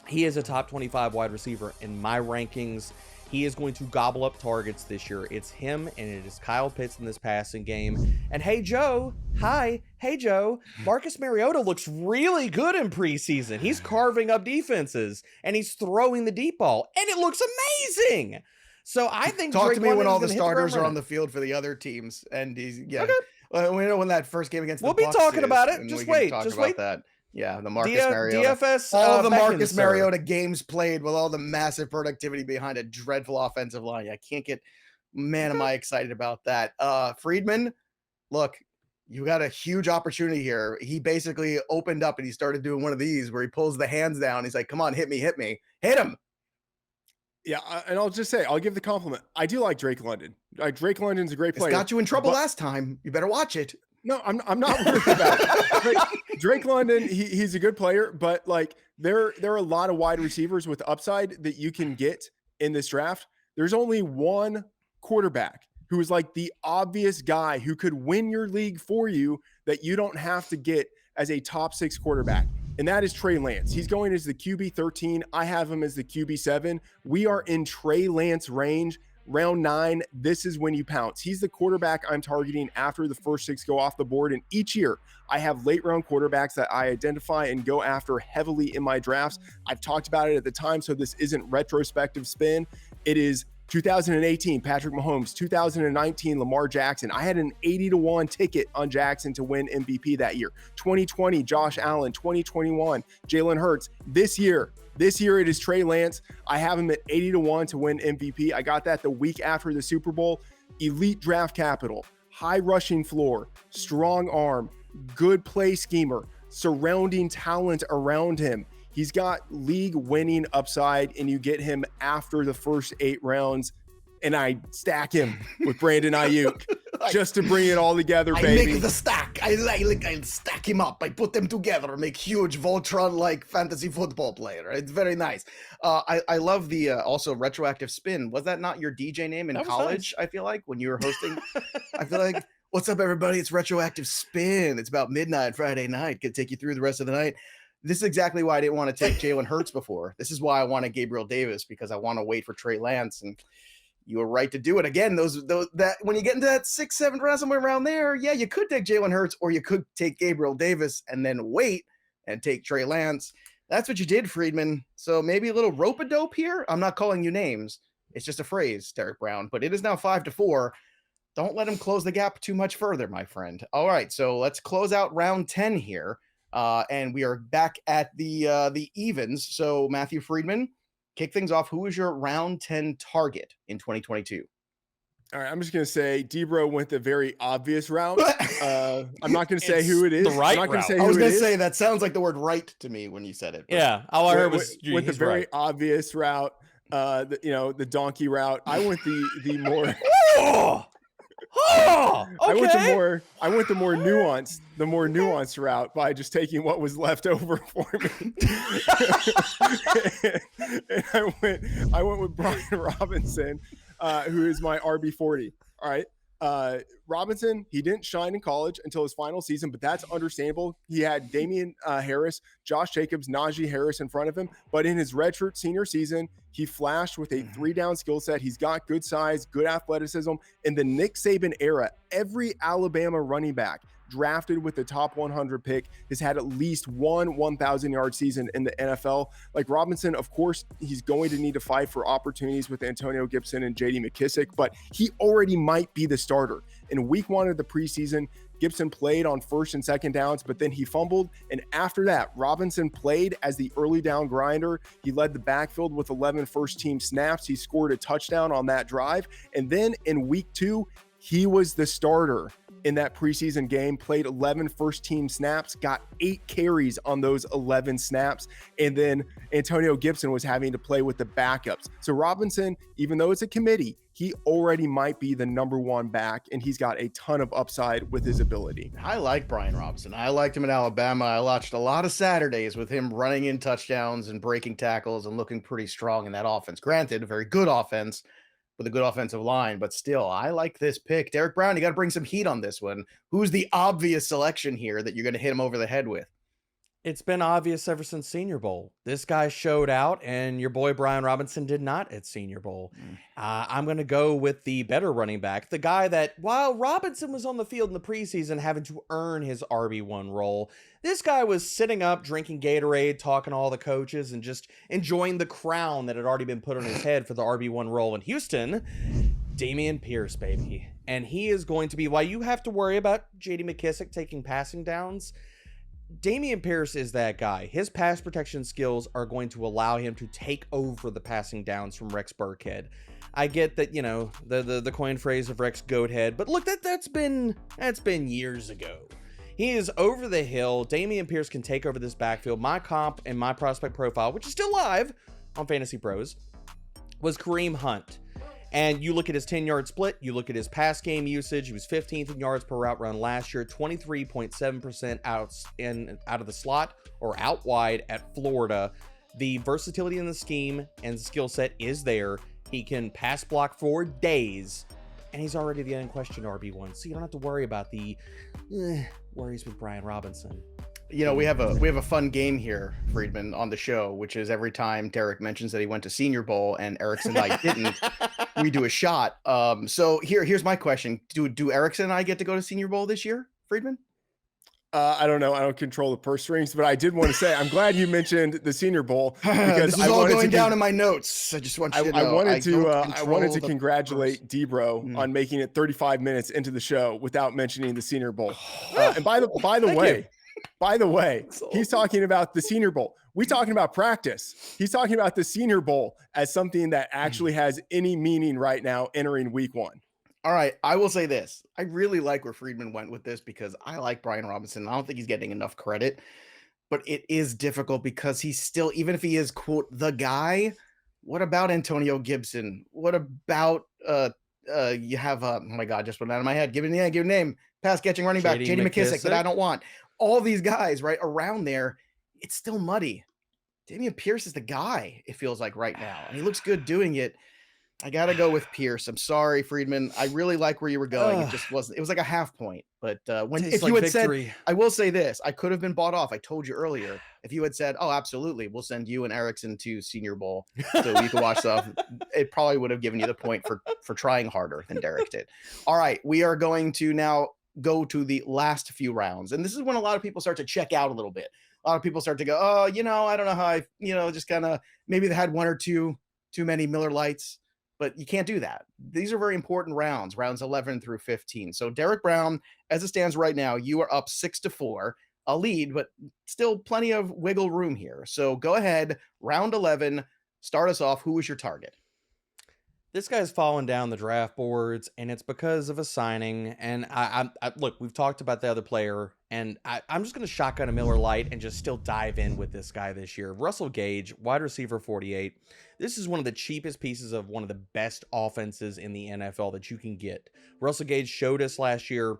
He is a top 25 wide receiver in my rankings. He is going to gobble up targets this year. It's him, and it is Kyle Pitts in this passing game. And hey, Joe. Hey, Joe. Marcus Mariota looks really good in preseason. He's carving up defenses, and he's throwing the deep ball, and it looks amazing. So I think Talk Drake to me London when all is the gonna hit starters ground are on running. the field for the other teams, and he's Okay. We know when that first game against We'll the be Bucks talking is, about it. and Just we can wait. talk Just about wait. that. Yeah, the Marcus Mariota. DFS. All of the Beckons, Marcus sir. Mariota games played with all the massive productivity behind a dreadful offensive line. I can't get, man, am I excited about that. Friedman, look, you got a huge opportunity here. He basically opened up and he started doing one of these where he pulls the hands down. He's like, come on, hit me. Hit him. Yeah, and I'll just say, I'll give the compliment. I do like Drake London. Drake London's a great player. It's got you in trouble last time. You better watch it. No, I'm not worried about it. Drake London, he's a good player, but like there are a lot of wide receivers with upside that you can get in this draft. There's only one quarterback who is like the obvious guy who could win your league for you that you don't have to get as a top 6 quarterback. And that is Trey Lance. He's going as the QB 13. I have him as the QB 7. We are in Trey Lance range. Round 9, this is when you pounce. He's the quarterback I'm targeting after the first 6 go off the board. And each year, I have late round quarterbacks that I identify and go after heavily in my drafts. I've talked about it at the time, so this isn't retrospective spin. It is 2018, Patrick Mahomes. 2019, Lamar Jackson. I had an 80-1 ticket on Jackson to win MVP that year. 2020, Josh Allen. 2021, Jalen Hurts. This year it is Trey Lance. I have him at 80-1 to win MVP. I got that the week after the Super Bowl. Elite draft capital, high rushing floor, strong arm, good play schemer, surrounding talent around him. He's got league winning upside, and you get him after the first 8 rounds. And I stack him with Brandin Aiyuk just to bring it all together, baby. I make the stack. I stack him up. I put them together, make huge Voltron-like fantasy football player. It's very nice. I love the also retroactive spin. Was that not your DJ name in college? Nice. I feel like when you were hosting, I feel like, what's up, everybody? It's retroactive spin. It's about midnight Friday night. Could take you through the rest of the night. This is exactly why I didn't want to take Jalen Hurts before. This is why I wanted Gabriel Davis, because I want to wait for Trey Lance, and you were right to do it. Again, those that when you get into that 6th, 7th round, somewhere around there, yeah, you could take Jalen Hurts, or you could take Gabriel Davis and then wait and take Trey Lance. That's what you did, Friedman. So maybe a little rope-a-dope here. I'm not calling you names. It's just a phrase, Derek Brown. But it is now 5-4. Don't let him close the gap too much further, my friend. All right, so let's close out round 10 here. And we are back at the evens. So Matthew Friedman, kick things off. Who is your round 10 target in 2022? All right, I'm just going to say DBro went the very obvious route. I'm not going to say who it is. The right I'm not going to say who I was it going to is. say that sounds like the word right to me when you said it. Yeah, all I heard was went the very right. obvious route. The donkey route. I went the more. Oh, okay. I went the more nuanced route by just taking what was left over for me. And I went with Brian Robinson, who is my RB40. All right. Robinson, he didn't shine in college until his final season, but that's understandable. He had Dameon Harris, Josh Jacobs, Najee Harris in front of him, but in his redshirt senior season, he flashed with a 3-down skill set. He's got good size, good athleticism. In the Nick Saban era, every Alabama running back drafted with the top 100 pick has had at least one 1,000-yard season in the NFL. Like Robinson, of course, he's going to need to fight for opportunities with Antonio Gibson and J.D. McKissick, but he already might be the starter. In week 1 of the preseason, Gibson played on 1st and 2nd downs, but then he fumbled. And after that, Robinson played as the early down grinder. He led the backfield with 11 first-team snaps. He scored a touchdown on that drive. And then in week 2, he was the starter. in that preseason game, played 11 first-team snaps, got 8 carries on those 11 snaps, and then Antonio Gibson was having to play with the backups. So Robinson, even though it's a committee, he already might be the number 1 back, and he's got a ton of upside with his ability. I like Brian Robinson. I liked him in Alabama. I watched a lot of Saturdays with him running in touchdowns and breaking tackles and looking pretty strong in that offense. Granted, a very good offense with a good offensive line, but still, I like this pick. Derek Brown, you got to bring some heat on this one. Who's the obvious selection here that you're going to hit him over the head with? It's been obvious ever since Senior Bowl. This guy showed out, and your boy Brian Robinson did not at Senior Bowl. I'm going to go with the better running back, the guy that, while Robinson was on the field in the preseason having to earn his RB1 role, this guy was sitting up, drinking Gatorade, talking to all the coaches, and just enjoying the crown that had already been put on his head for the RB1 role in Houston. Dameon Pierce, baby. And he is going to be, while you have to worry about J.D. McKissic taking passing downs, Dameon Pierce is that guy. His pass protection skills are going to allow him to take over the passing downs from Rex Burkhead. I get that, you know, the coin phrase of Rex Goathead, but look, that's been years ago. He is over the hill. Dameon Pierce can take over this backfield. My comp and my prospect profile, which is still live on FantasyPros, was Kareem Hunt. And you look at his 10-yard split, you look at his pass game usage, he was 15th in yards per route run last year, 23.7% out of the slot or out wide at Florida. The versatility in the scheme and skill set is there. He can pass block for days, and he's already the unquestioned RB1, so you don't have to worry about the worries with Brian Robinson. You know, we have a fun game here, Friedman, on the show, which is every time Derek mentions that he went to Senior Bowl and Erickson and I didn't, we do a shot. So here's my question: Do Erickson and I get to go to Senior Bowl this year, Friedman? I don't know. I don't control the purse strings, but I did want to say I'm glad you mentioned the Senior Bowl because this is all going down in my notes. I just want you to know. I wanted to congratulate DBro on making it 35 minutes into the show without mentioning the Senior Bowl. And by the way, he's talking about the Senior Bowl. We're talking about practice. He's talking about the Senior Bowl as something that actually has any meaning right now entering week 1. All right, I will say this. I really like where Friedman went with this because I like Brian Robinson. I don't think he's getting enough credit, but it is difficult because he's still, even if he is, quote, the guy, what about Antonio Gibson? What about, you have, oh my God, just went out of my head. Give it a name. Pass catching running back, J.D. McKissic that I don't want. All these guys right around there, it's still muddy. Dameon Pierce is the guy, it feels like right now, and he looks good doing it. I got to go with Pierce. I'm sorry, Friedman. I really like where you were going. It just wasn't, it was like a half point. But if you had said, I will say this, I could have been bought off. I told you earlier, if you had said, oh, absolutely, we'll send you and Erickson to Senior Bowl so you can watch stuff, it probably would have given you the point for trying harder than Derek did. All right, we are going to now go to the last few rounds. And this is when a lot of people start to check out a little bit. A lot of people start to go, oh, I don't know how just kind of, maybe they had one or two too many Miller Lights. But you can't do that. These are very important rounds 11 through 15. So Derek Brown, as it stands right now, you are up 6-4, a lead, but still plenty of wiggle room here. So go ahead, round 11, start us off. Who is your target? This guy's fallen down the draft boards, and it's because of a signing. And I look, we've talked about the other player, and I'm just going to shotgun a Miller Lite and just still dive in with this guy this year. Russell Gage, wide receiver 48. This is one of the cheapest pieces of one of the best offenses in the NFL that you can get. Russell Gage showed us last year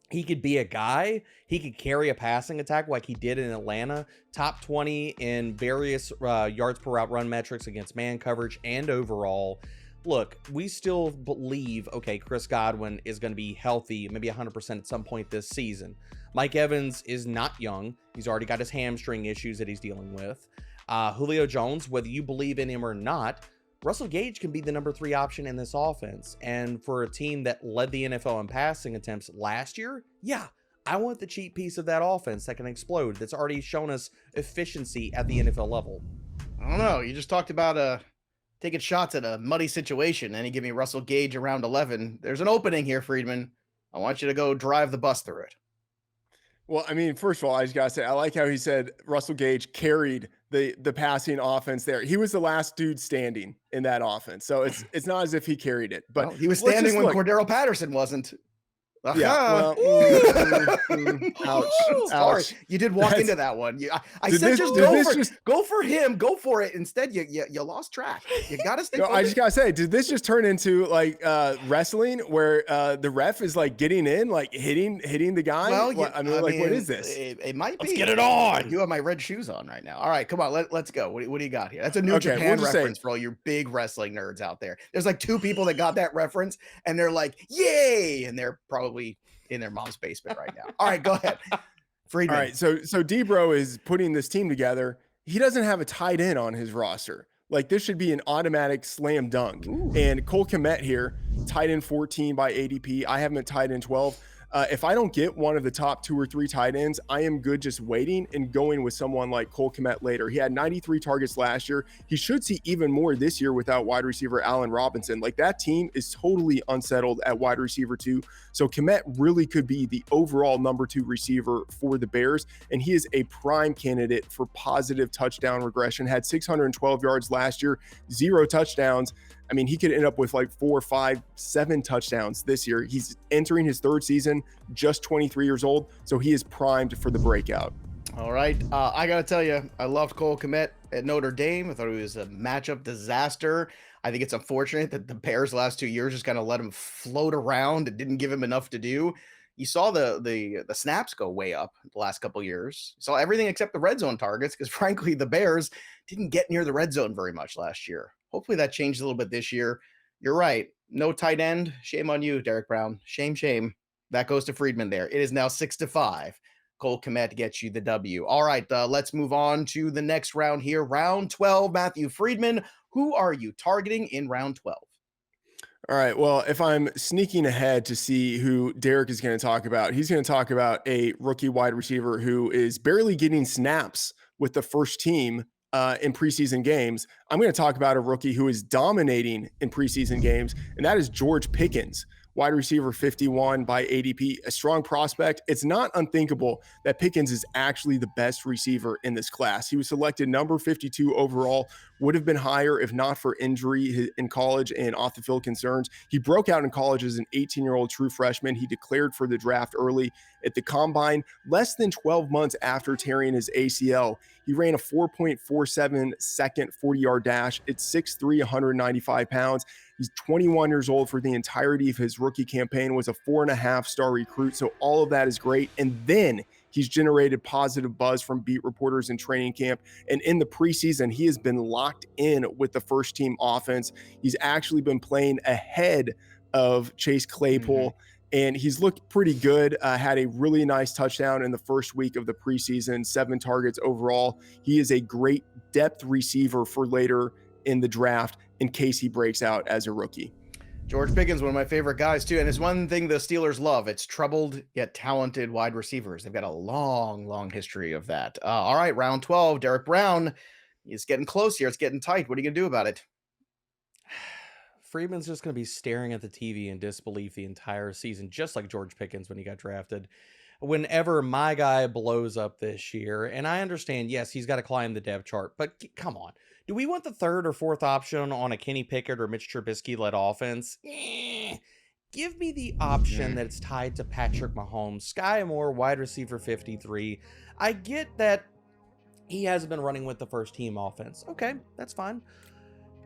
he could be a guy. He could carry a passing attack like he did in Atlanta. Top 20 in various yards per route run metrics against man coverage and overall. Look, we still believe, okay, Chris Godwin is going to be healthy, maybe 100% at some point this season. Mike Evans is not young. He's already got his hamstring issues that he's dealing with. Julio Jones, whether you believe in him or not, Russell Gage can be the number 3 option in this offense. And for a team that led the NFL in passing attempts last year, yeah, I want the cheap piece of that offense that can explode, that's already shown us efficiency at the NFL level. I don't know. You just talked about taking shots at a muddy situation, and you give me Russell Gage around 11. There's an opening here, Friedman. I want you to go drive the bus through it. Well, I mean, first of all, I just got to say, I like how he said Russell Gage carried the passing offense there. He was the last dude standing in that offense. So it's not as if he carried it. But well, he was standing when Cordarrelle Patterson wasn't. Yeah. Well, ouch. Sorry, Ouch. you did walk into that one. I said go for him, go for it. Instead, you lost track. You got to stay. No, I just gotta say, did this just turn into like wrestling where the ref is like getting in, like hitting the guy? Well, what is this? It might be. Let's get it on. You have my red shoes on right now. All right, come on, let's go. What do you got here? That's a New Japan reference for all your big wrestling nerds out there. There's like 2 people that got that reference, and they're like, "Yay!" and they're probably in their mom's basement right now. All right, go ahead. Friedman. All right, so DBro is putting this team together. He doesn't have a tight end on his roster. Like, this should be an automatic slam dunk. Ooh. And Cole Kmet here, tight end 14 by ADP. I have him at tight end 12. If I don't get one of the top 2 or 3 tight ends, I am good just waiting and going with someone like Cole Kmet later. He had 93 targets last year. He should see even more this year without wide receiver Allen Robinson. Like, that team is totally unsettled at wide receiver 2. So Kmet really could be the overall number 2 receiver for the Bears. And he is a prime candidate for positive touchdown regression. Had 612 yards last year, 0 touchdowns. I mean, he could end up with like 4, 5, 7 touchdowns this year. He's entering his 3rd season, just 23 years old, so he is primed for the breakout. All right. I got to tell you, I loved Cole Kmet at Notre Dame. I thought he was a matchup disaster. I think it's unfortunate that the Bears last 2 years just kind of let him float around and didn't give him enough to do. You saw the snaps go way up the last couple of years. You saw everything except the red zone targets because, frankly, the Bears didn't get near the red zone very much last year. Hopefully that changed a little bit this year. You're right. No tight end. Shame on you, Derek Brown. Shame. That goes to Friedman there. It is now 6-5. Cole Kmet gets you the W. All right, let's move on to the next round here. Round 12, Matthew Friedman. Who are you targeting in round 12? All right. Well, if I'm sneaking ahead to see who Derek is going to talk about, he's going to talk about a rookie wide receiver who is barely getting snaps with the first team in preseason games. I'm going to talk about a rookie who is dominating in preseason games, and that is George Pickens, wide receiver 51 by ADP, a strong prospect. It's not unthinkable that Pickens is actually the best receiver in this class. He was selected number 52 overall, would have been higher if not for injury in college and off the field concerns. He broke out in college as an 18-year-old true freshman. He declared for the draft early at the combine, less than 12 months after tearing his ACL. He ran a 4.47 second 40-yard dash. It's 6'3", 195 pounds. He's 21 years old for the entirety of his rookie campaign, was a 4.5-star recruit. So all of that is great. And then he's generated positive buzz from beat reporters in training camp. And in the preseason, he has been locked in with the first team offense. He's actually been playing ahead of Chase Claypool. And he's looked pretty good, had a really nice touchdown in the first week of the preseason, 7 targets overall. He is a great depth receiver for later in the draft in case he breaks out as a rookie. George Pickens, one of my favorite guys too. And it's one thing the Steelers love. It's troubled yet talented wide receivers. They've got a long history of that. All right, round 12, Derek Brown. It's getting close here. It's getting tight. What are you going to do about it? Friedman's just going to be staring at the TV in disbelief the entire season, just like George Pickens when he got drafted. Whenever my guy blows up this year, and I understand, yes, he's got to climb the depth chart, but come on. Do we want the 3rd or 4th option on a Kenny Pickett or Mitch Trubisky-led offense? Give me the option that's tied to Patrick Mahomes. Skyy Moore, wide receiver 53. I get that he hasn't been running with the first team offense. Okay, that's fine.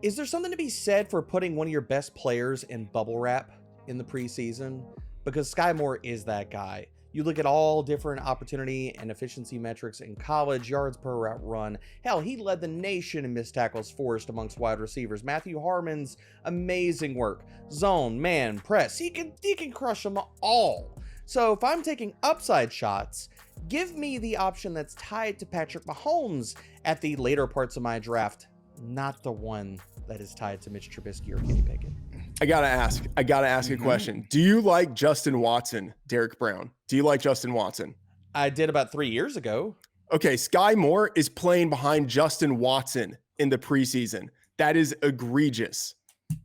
Is there something to be said for putting one of your best players in bubble wrap in the preseason? Because Skyy Moore is that guy. You look at all different opportunity and efficiency metrics in college, yards per route run. Hell, he led the nation in missed tackles forced amongst wide receivers. Matthew Harmon's amazing work. Zone, man, press. He can crush them all. So if I'm taking upside shots, give me the option that's tied to Patrick Mahomes at the later parts of my draft, not the one that is tied to Mitch Trubisky or Kenny Pickett. I gotta ask a question. Do you like Justin Watson, Derek Brown? Do you like Justin Watson? I did about 3 years ago. Okay, Skyy Moore is playing behind Justin Watson in the preseason. That is egregious. Do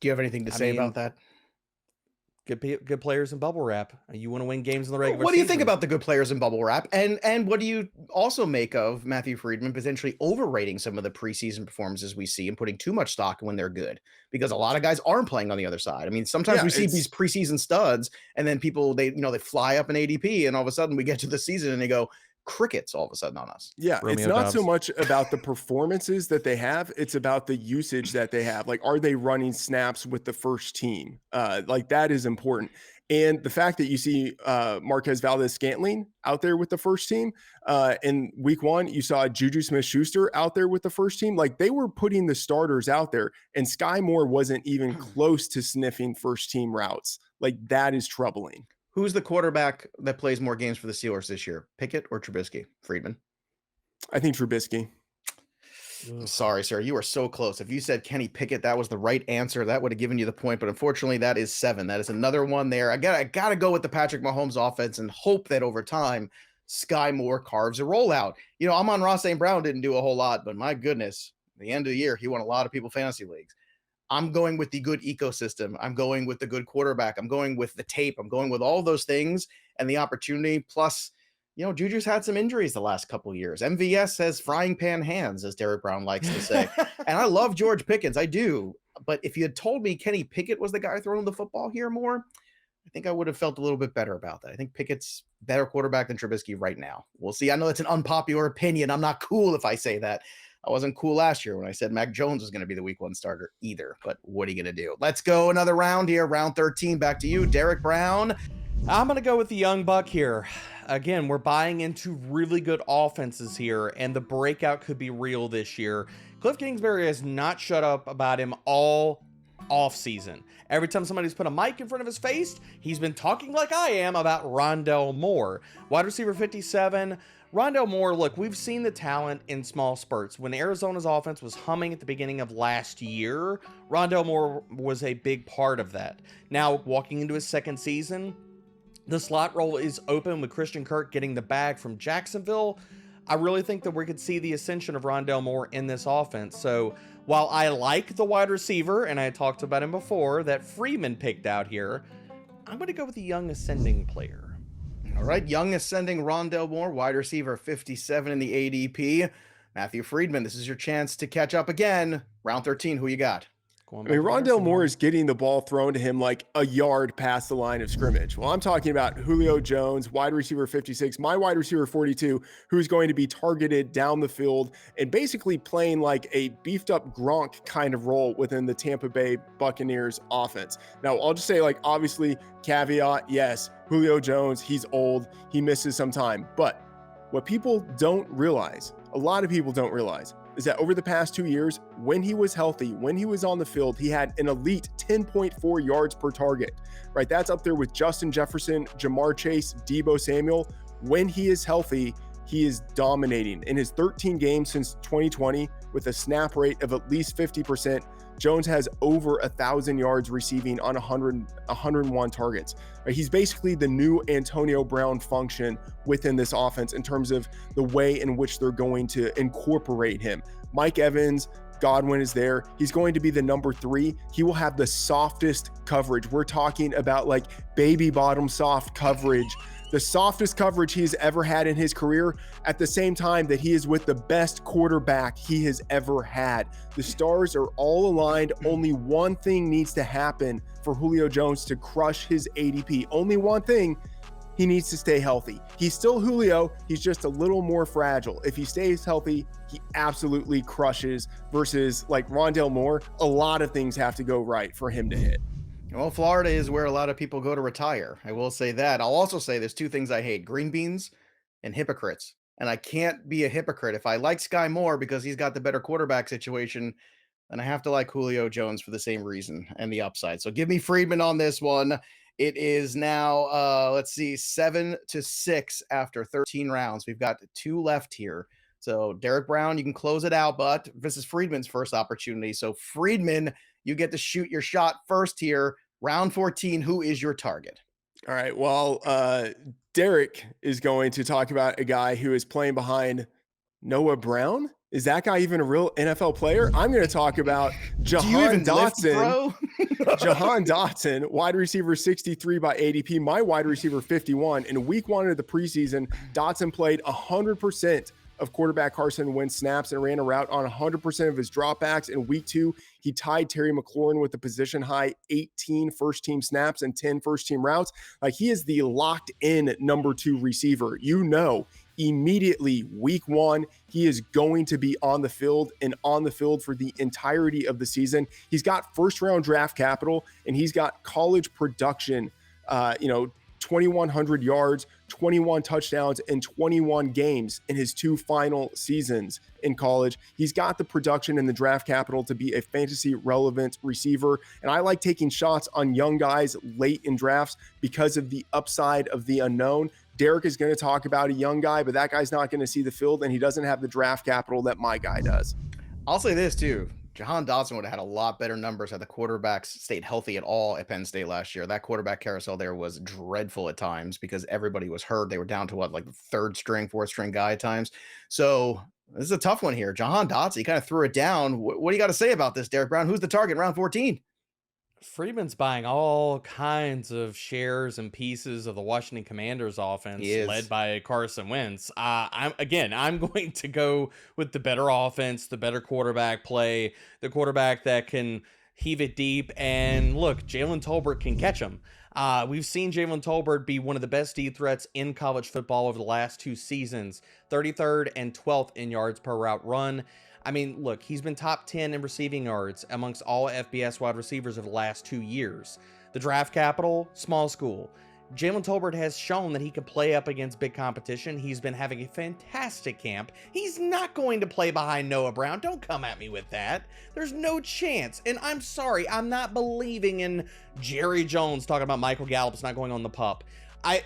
you have anything to say about that? Good players in bubble wrap. You want to win games in the regular What do you think season. about the good players in bubble wrap? And what do you also make of Matthew Friedman potentially overrating some of the preseason performances we see and putting too much stock when they're good? Because a lot of guys aren't playing on the other side. I mean, sometimes Yeah, we see these preseason studs and then people they fly up in ADP and all of a sudden we get to the season and they go crickets all of a sudden on us. Yeah, it's Romeo not so Dobbs. much about the performances that they have, it's about the usage that they have. Like, are they running snaps with the first team? Like, that is important. And the fact that you see Marquez Valdez-Scantling out there with the first team in week 1, you saw Juju Smith-Schuster out there with the first team. Like, they were putting the starters out there, and Skyy Moore wasn't even close to sniffing first team routes. Like, that is troubling. Who's the quarterback that plays more games for the Steelers this year? Pickett or Trubisky? Friedman? I think Trubisky. I'm sorry, sir. You are so close. If you said Kenny Pickett, that was the right answer. That would have given you the point. But unfortunately, that is 7. That is another one there. I gotta go with the Patrick Mahomes offense and hope that over time, Skyy Moore carves a rollout. Amon-Ra St. Brown didn't do a whole lot, but my goodness, at the end of the year, he won a lot of people fantasy leagues. I'm going with the good ecosystem. I'm going with the good quarterback. I'm going with the tape. I'm going with all those things and the opportunity. Plus, Juju's had some injuries the last couple of years. MVS has frying pan hands, as Derek Brown likes to say. And I love George Pickens. I do. But if you had told me Kenny Pickett was the guy throwing the football here more, I think I would have felt a little bit better about that. I think Pickett's better quarterback than Trubisky right now. We'll see. I know that's an unpopular opinion. I'm not cool if I say that. I wasn't cool last year when I said Mac Jones was going to be the week 1 starter either, but what are you going to do? Let's go another round here. Round 13. Back to you, Derek Brown. I'm going to go with the young buck here. Again, we're buying into really good offenses here, and the breakout could be real this year. Cliff Kingsbury has not shut up about him all offseason. Every time somebody's put a mic in front of his face, he's been talking like I am about Rondale Moore. Wide receiver 57. Rondale Moore, look, we've seen the talent in small spurts. When Arizona's offense was humming at the beginning of last year, Rondale Moore was a big part of that. Now, walking into his second season, the slot role is open with Christian Kirk getting the bag from Jacksonville. I really think that we could see the ascension of Rondale Moore in this offense. So while I like the wide receiver, and I talked about him before, that Freeman picked out here, I'm going to go with the young ascending player. All right, young ascending Rondale Moore, wide receiver 57 in the ADP. Matthew Friedman, this is your chance to catch up again. Round 13, who you got? I mean, Rondale Moore is getting the ball thrown to him like a yard past the line of scrimmage. Well, I'm talking about Julio Jones, wide receiver 56, my wide receiver 42, who's going to be targeted down the field and basically playing like a beefed up Gronk kind of role within the Tampa Bay Buccaneers offense. Now, I'll just say, like, obviously, caveat, yes, Julio Jones, he's old, he misses some time. But what people don't realize, a lot of people don't realize, is that over the past 2 years, when he was healthy, when he was on the field, he had an elite 10.4 yards per target, right? That's up there with Justin Jefferson, Jamar Chase, Deebo Samuel. When he is healthy, he is dominating. In his 13 games since 2020, with a snap rate of at least 50%, Jones has over 1,000 yards receiving on 101 targets. Right? He's basically the new Antonio Brown function within this offense in terms of the way in which they're going to incorporate him. Mike Evans, Godwin is there. He's going to be the number 3. He will have the softest coverage. We're talking about like baby bottom soft coverage, the softest coverage he has ever had in his career, at the same time that he is with the best quarterback he has ever had. The stars are all aligned. Only one thing needs to happen for Julio Jones to crush his ADP. Only one thing. He needs to stay healthy. He's still Julio. He's just a little more fragile. If he stays healthy, he absolutely crushes, versus like Rondale Moore, a lot of things have to go right for him to hit. Well, Florida is where a lot of people go to retire. I will say that. I'll also say there's 2 things I hate: green beans and hypocrites. And I can't be a hypocrite. If I like Skyy Moore because he's got the better quarterback situation, then I have to like Julio Jones for the same reason and the upside. So give me Friedman on this one. It is now, let's see, 7-6 after 13 rounds. We've got 2 left here. So Derek Brown, you can close it out, but this is Friedman's first opportunity. So Friedman, you get to shoot your shot first here. Round 14, who is your target? All right. Well, Derek is going to talk about a guy who is playing behind Noah Brown. Is that guy even a real NFL player? I'm going to talk about Jahan Dotson. Jahan Dotson, wide receiver 63 by ADP, my wide receiver 51. In week 1 of the preseason, Dotson played 100% of quarterback Carson Wentz snaps and ran a route on 100% of his dropbacks. In week 2, he tied Terry McLaurin with the position high 18 first-team snaps and 10 first-team routes. Like, he is the locked-in number 2 receiver. You know, immediately week 1, he is going to be on the field and on the field for the entirety of the season. He's got first-round draft capital, and he's got college production, 2,100 yards, 21 touchdowns in 21 games in his 2 final seasons in college. He's got the production and the draft capital to be a fantasy relevant receiver. And I like taking shots on young guys late in drafts because of the upside of the unknown. Derek is going to talk about a young guy, but that guy's not going to see the field, and he doesn't have the draft capital that my guy does. I'll say this too. Jahan Dotson would have had a lot better numbers had the quarterbacks stayed healthy at all at Penn State last year. That quarterback carousel there was dreadful at times because everybody was hurt. They were down to like the 3rd string, 4th string guy at times. So this is a tough one here. Jahan Dotson, he kind of threw it down. What do you got to say about this, Derek Brown? Who's the target in round 14? Freeman's buying all kinds of shares and pieces of the Washington Commanders offense led by Carson Wentz. I'm going to go with the better offense, the better quarterback play, the quarterback that can heave it deep. And look, Jalen Tolbert can catch him. We've seen Jalen Tolbert be one of the best deep threats in college football over the last 2 seasons, 33rd and 12th in yards per route run. I mean, look, he's been top 10 in receiving yards amongst all FBS wide receivers of the last 2 years. The draft capital, small school. Jalen Tolbert has shown that he can play up against big competition. He's been having a fantastic camp. He's not going to play behind Noah Brown. Don't come at me with that. There's no chance. And I'm sorry, I'm not believing in Jerry Jones talking about Michael Gallup's not going on the pup.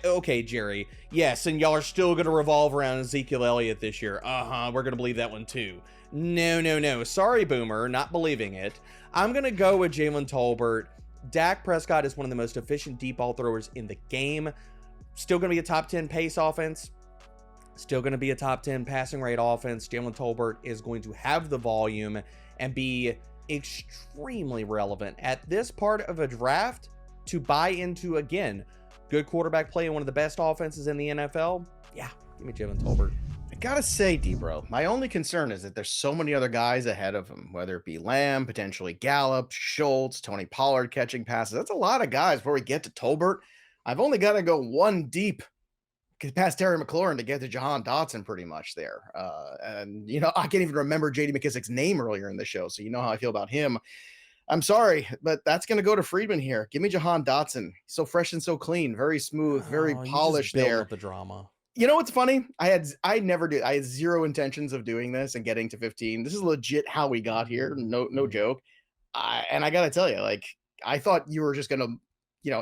Okay, Jerry. Yes, and y'all are still going to revolve around Ezekiel Elliott this year. We're going to believe that one too. No. Sorry, Boomer, not believing it. I'm going to go with Jalen Tolbert. Dak Prescott is one of the most efficient deep ball throwers in the game. Still going to be a top 10 pace offense. Still going to be a top 10 passing rate offense. Jalen Tolbert is going to have the volume and be extremely relevant at this part of a draft to buy into, again, good quarterback play in one of the best offenses in the NFL. Yeah, give me Jalen Tolbert. I gotta say, DBro, my only concern is that there's so many other guys ahead of him, whether it be Lamb, potentially Gallup, Schultz, Tony Pollard catching passes. That's a lot of guys before we get to Tolbert. I've only got to go one deep past Terry McLaurin to get to Jahan Dotson pretty much there. And, I can't even remember J.D. McKissick's name earlier in the show, so you know how I feel about him. I'm sorry, but that's going to go to Friedman here. Give me Jahan Dotson. So fresh and so clean, very smooth, very polished there. The drama. You know what's funny? I had zero intentions of doing this and getting to 15. This is legit how we got here. No joke. And I got to tell you, I thought you were just going to,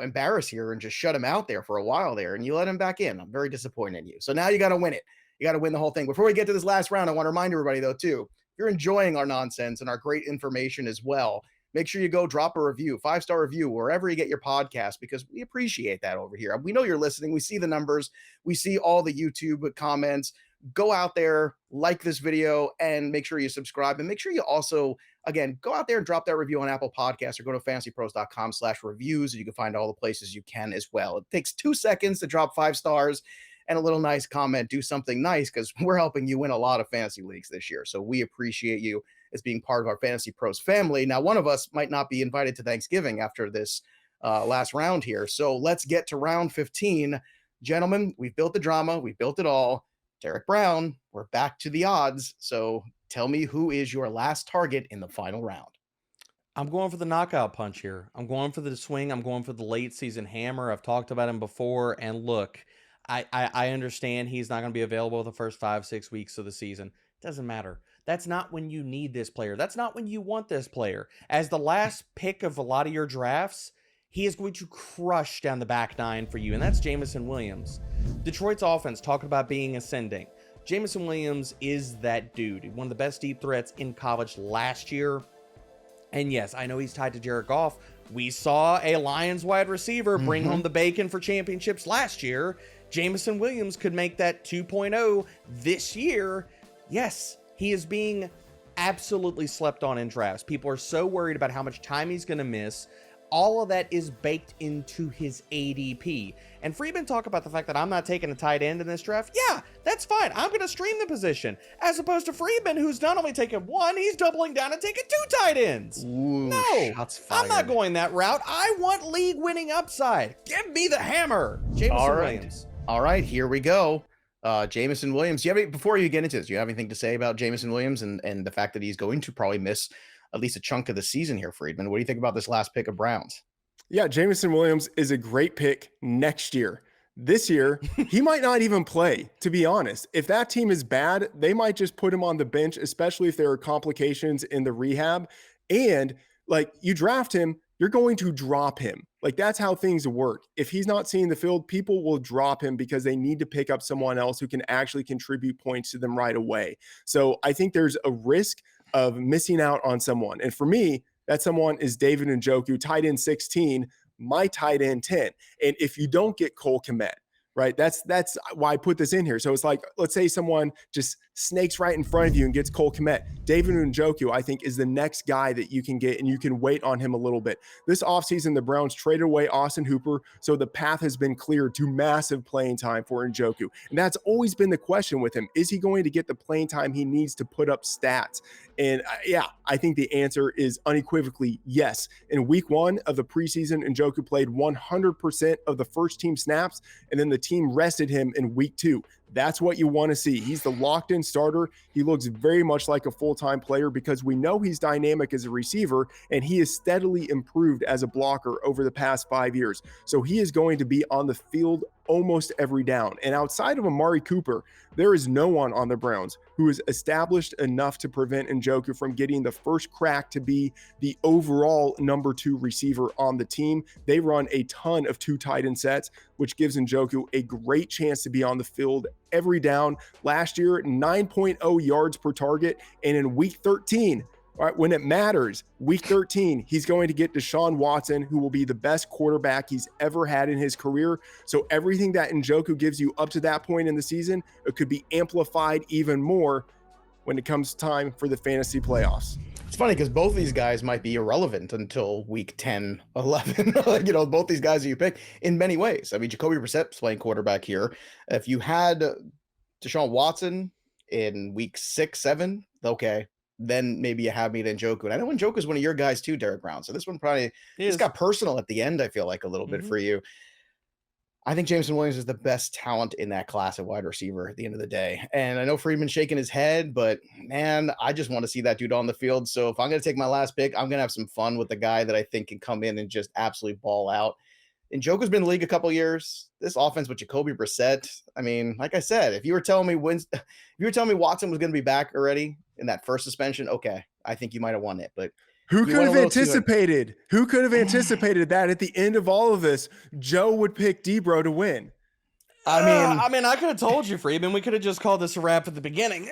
embarrass here and just shut him out there for a while there. And you let him back in. I'm very disappointed in you. So now you got to win it. You got to win the whole thing. Before we get to this last round, I want to remind everybody though, too, if you're enjoying our nonsense and our great information as well, make sure you go drop a review, 5-star review, wherever you get your podcast, because we appreciate that over here. We know you're listening. We see the numbers. We see all the YouTube comments. Go out there, like this video, and make sure you subscribe. And make sure you also, again, go out there and drop that review on Apple Podcasts or go to fantasypros.com/reviews, and you can find all the places you can as well. It takes 2 seconds to drop 5 stars and a little nice comment. Do something nice because we're helping you win a lot of fantasy leagues this year. So we appreciate you as being part of our Fantasy Pros family. Now, one of us might not be invited to Thanksgiving after this last round here. So let's get to round 15. Gentlemen, we've built the drama. We've built it all. Derek Brown, we're back to the odds. So tell me, who is your last target in the final round? I'm going for the knockout punch here. I'm going for the swing. I'm going for the late season hammer. I've talked about him before. And look, I understand he's not going to be available the first 5-6 weeks of the season. Doesn't matter. That's not when you need this player. That's not when you want this player. As the last pick of a lot of your drafts, he is going to crush down the back nine for you, and that's Jameson Williams. Detroit's offense, talking about being ascending. Jameson Williams is that dude. One of the best deep threats in college last year. And yes, I know he's tied to Jared Goff. We saw a Lions wide receiver bring home the bacon for championships last year. Jameson Williams could make that 2.0 this year. Yes, He is being absolutely slept on in drafts. People are so worried about how much time he's going to miss. All of that is baked into his ADP. And Friedman talk about the fact that I'm not taking a tight end in this draft. Yeah, that's fine. I'm going to stream the position. As opposed to Friedman, who's not only taking one, he's doubling down and taking 2 tight ends. Ooh, no, shots I'm not fired. going that route. I want league winning upside. Give me the hammer. Jameson All right. Williams. All right, here we go. Jameson Williams. Do you have any, before you get into this, do you have anything to say about Jameson Williams and the fact that he's going to probably miss at least a chunk of the season here, Friedman? What do you think about this last pick of Browns? Yeah, Jameson Williams is a great pick next year. This year, he might not even play, to be honest. If that team is bad, they might just put him on the bench, especially if there are complications in the rehab. And like, you draft him, you're going to drop him. Like, that's how things work. If he's not seeing the field, people will drop him because they need to pick up someone else who can actually contribute points to them right away. So I think there's a risk of missing out on someone. And for me, that someone is David Njoku, tight end 16, my tight end 10. And if you don't get Cole Kmet, right, that's why I put this in here. So it's like, let's say someone just snakes right in front of you and gets Cole Kmet. David Njoku, I think, is the next guy that you can get, and you can wait on him a little bit. This offseason, the Browns traded away Austin Hooper, so the path has been cleared to massive playing time for Njoku. And that's always been the question with him. Is he going to get the playing time he needs to put up stats? And yeah, I think the answer is unequivocally yes. In week 1 of the preseason, Njoku played 100% of the first team snaps, and then the team rested him in week 2. That's what you want to see. He's the locked-in starter. He looks very much like a full-time player because we know he's dynamic as a receiver, and he has steadily improved as a blocker over the past 5 years. So he is going to be on the field almost every down. And outside of Amari Cooper, there is no one on the Browns who is established enough to prevent Njoku from getting the first crack to be the overall number 2 receiver on the team. They run a ton of 2 tight end sets, which gives Njoku a great chance to be on the field every down. Last year, 9.0 yards per target. And in week 13, all right, when it matters, week 13, he's going to get Deshaun Watson, who will be the best quarterback he's ever had in his career. So everything that Njoku gives you up to that point in the season, it could be amplified even more when it comes time for the fantasy playoffs. It's funny because both these guys might be irrelevant until week 10, 11. You know, both these guys that you pick in many ways. I mean, Jacoby Brissett's playing quarterback here. If you had Deshaun Watson in week 6, 7, okay, then maybe you have me to Njoku. And I know Njoku is one of your guys too, Derek Brown. So this one probably just got personal at the end, I feel like, a little bit for you. I think Jameson Williams is the best talent in that class at wide receiver at the end of the day. And I know Friedman's shaking his head, but man, I just want to see that dude on the field. So if I'm going to take my last pick, I'm going to have some fun with the guy that I think can come in and just absolutely ball out. Njoku's been in the league a couple years. This offense with Jacoby Brissett, I mean, like I said, if you were telling me Watson was going to be back already in that first suspension, okay, I think you might have won it. But who could have anticipated? Who could have anticipated that at the end of all of this, Joe would pick DBro to win? I mean, I could have told you, Friedman. We could have just called this a wrap at the beginning.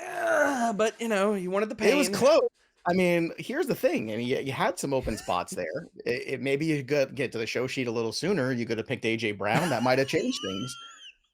But you know, you wanted the pain. It was close. I mean, here's the thing. I mean, you had some open spots there. Maybe you could get to the show sheet a little sooner. You could have picked AJ Brown. That might have changed things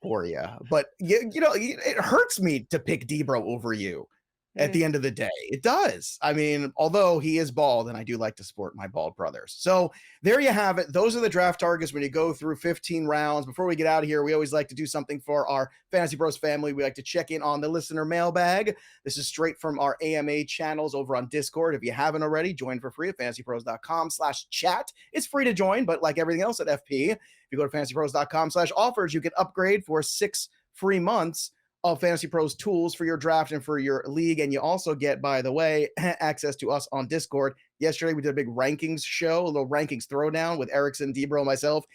for you. But you know, it hurts me to pick DBro over you. At the end of the day, it does. I mean, although he is bald, and I do like to support my bald brothers. So there you have it. Those are the draft targets when you go through 15 rounds. Before we get out of here, we always like to do something for our Fantasy Bros family. We like to check in on the listener mailbag. This is straight from our AMA channels over on Discord. If you haven't already, join for free at fantasypros.com/chat. It's free to join, but like everything else at FP, if you go to fantasypros.com/offers, you can upgrade for 6 free months of Fantasy Pros tools for your draft and for your league. And you also get, by the way, access to us on Discord. Yesterday, we did a big rankings show, a little rankings throwdown with Erickson, DBro, and myself.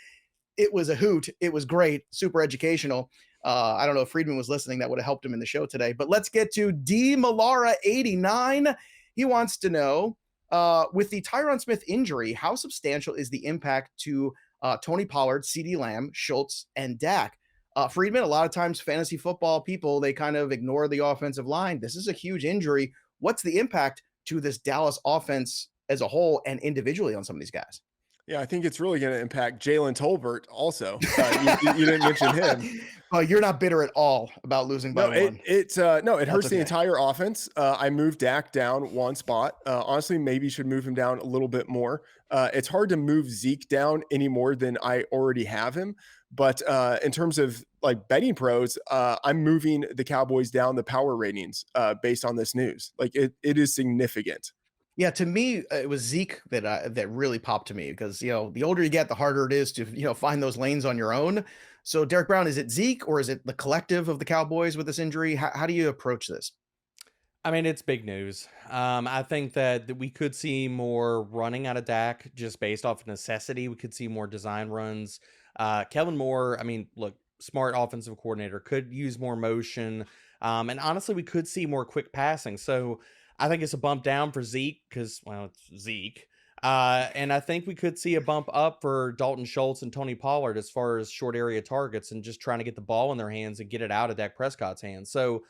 It was a hoot. It was great, super educational. I don't know if Friedman was listening. That would have helped him in the show today. But let's get to D. Malara89. He wants to know, with the Tyron Smith injury, how substantial is the impact to Tony Pollard, CeeDee Lamb, Schultz, and Dak? Friedman, a lot of times fantasy football people, they kind of ignore the offensive line. This is a huge injury. What's the impact to this Dallas offense as a whole and individually on some of these guys? Yeah, I think it's really going to impact Jalen Tolbert also. You didn't mention him. Well, you're not bitter at all about losing by No, one. it hurts the okay. entire offense. I moved Dak down one spot. Honestly, maybe should move him down a little bit more. It's hard to move Zeke down any more than I already have him. But in terms of like betting pros, I'm moving the Cowboys down the power ratings based on this news. Like it is significant. Yeah, to me, it was Zeke that really popped to me because the older you get, the harder it is to find those lanes on your own. So Derek Brown, is it Zeke or is it the collective of the Cowboys with this injury? How do you approach this? I mean, it's big news. I think that we could see more running out of Dak just based off necessity. We could see more design runs. Kellen Moore, I mean, look, smart offensive coordinator, could use more motion. And honestly, we could see more quick passing. So I think it's a bump down for Zeke because, well, it's Zeke. And I think we could see a bump up for Dalton Schultz and Tony Pollard as far as short area targets and just trying to get the ball in their hands and get it out of Dak Prescott's hands. So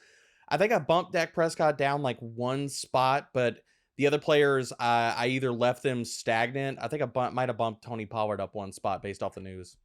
I think I bumped Dak Prescott down like one spot, but the other players, I either left them stagnant. I think I might have bumped Tony Pollard up one spot based off the news.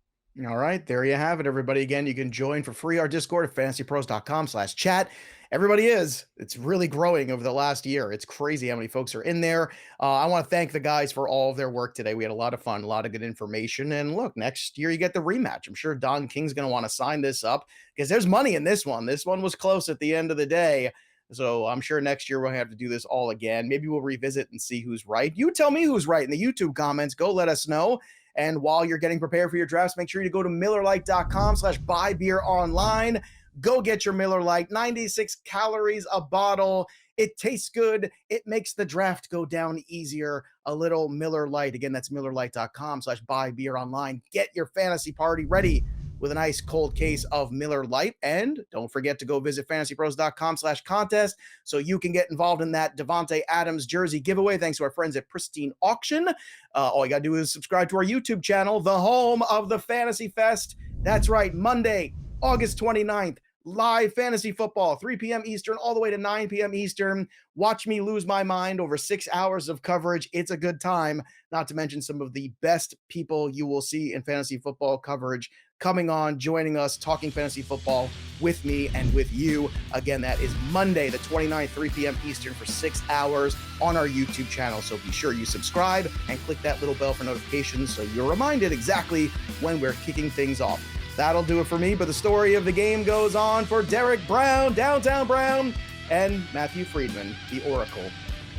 All right, there you have it, everybody. Again, you can join for free our Discord at fantasypros.com/chat. Everybody it's really growing over the last year. It's crazy how many folks are in there. I want to thank the guys for all of their work today. We had a lot of fun, a lot of good information. And look, next year you get the rematch. I'm sure Don King's going to want to sign this up because there's money in this one. This one was close at the end of the day. So I'm sure next year we'll have to do this all again. Maybe we'll revisit and see who's right. You tell me who's right in the YouTube comments. Go let us know. And while you're getting prepared for your drafts, make sure you go to MillerLite.com/buybeeronline. Go get your Miller Lite, 96 calories a bottle. It tastes good. It makes the draft go down easier. A little Miller Lite. Again, that's MillerLite.com/buybeeronline. Get your fantasy party ready with a nice cold case of Miller Lite. And don't forget to go visit fantasypros.com/contest so you can get involved in that Devontae Adams jersey giveaway. Thanks to our friends at Pristine Auction. All you got to do is subscribe to our YouTube channel, the home of the Fantasy Fest. That's right, Monday, August 29th. Live fantasy football, 3 p.m. Eastern, all the way to 9 p.m. Eastern. Watch me lose my mind over 6 hours of coverage. It's a good time, not to mention some of the best people you will see in fantasy football coverage coming on, joining us, talking fantasy football with me and with you. Again, that is Monday, the 29th, 3 p.m. Eastern for 6 hours on our YouTube channel. So be sure you subscribe and click that little bell for notifications so you're reminded exactly when we're kicking things off. That'll do it for me, but the story of the game goes on for Derek Brown, Downtown Brown, and Matthew Friedman, the Oracle.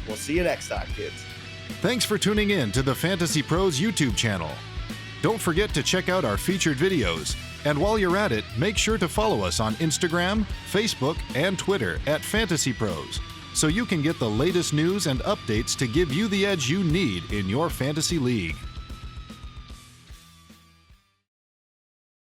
We'll see you next time, kids. Thanks for tuning in to the Fantasy Pros YouTube channel. Don't forget to check out our featured videos. And while you're at it, make sure to follow us on Instagram, Facebook, and Twitter at Fantasy Pros so you can get the latest news and updates to give you the edge you need in your fantasy league.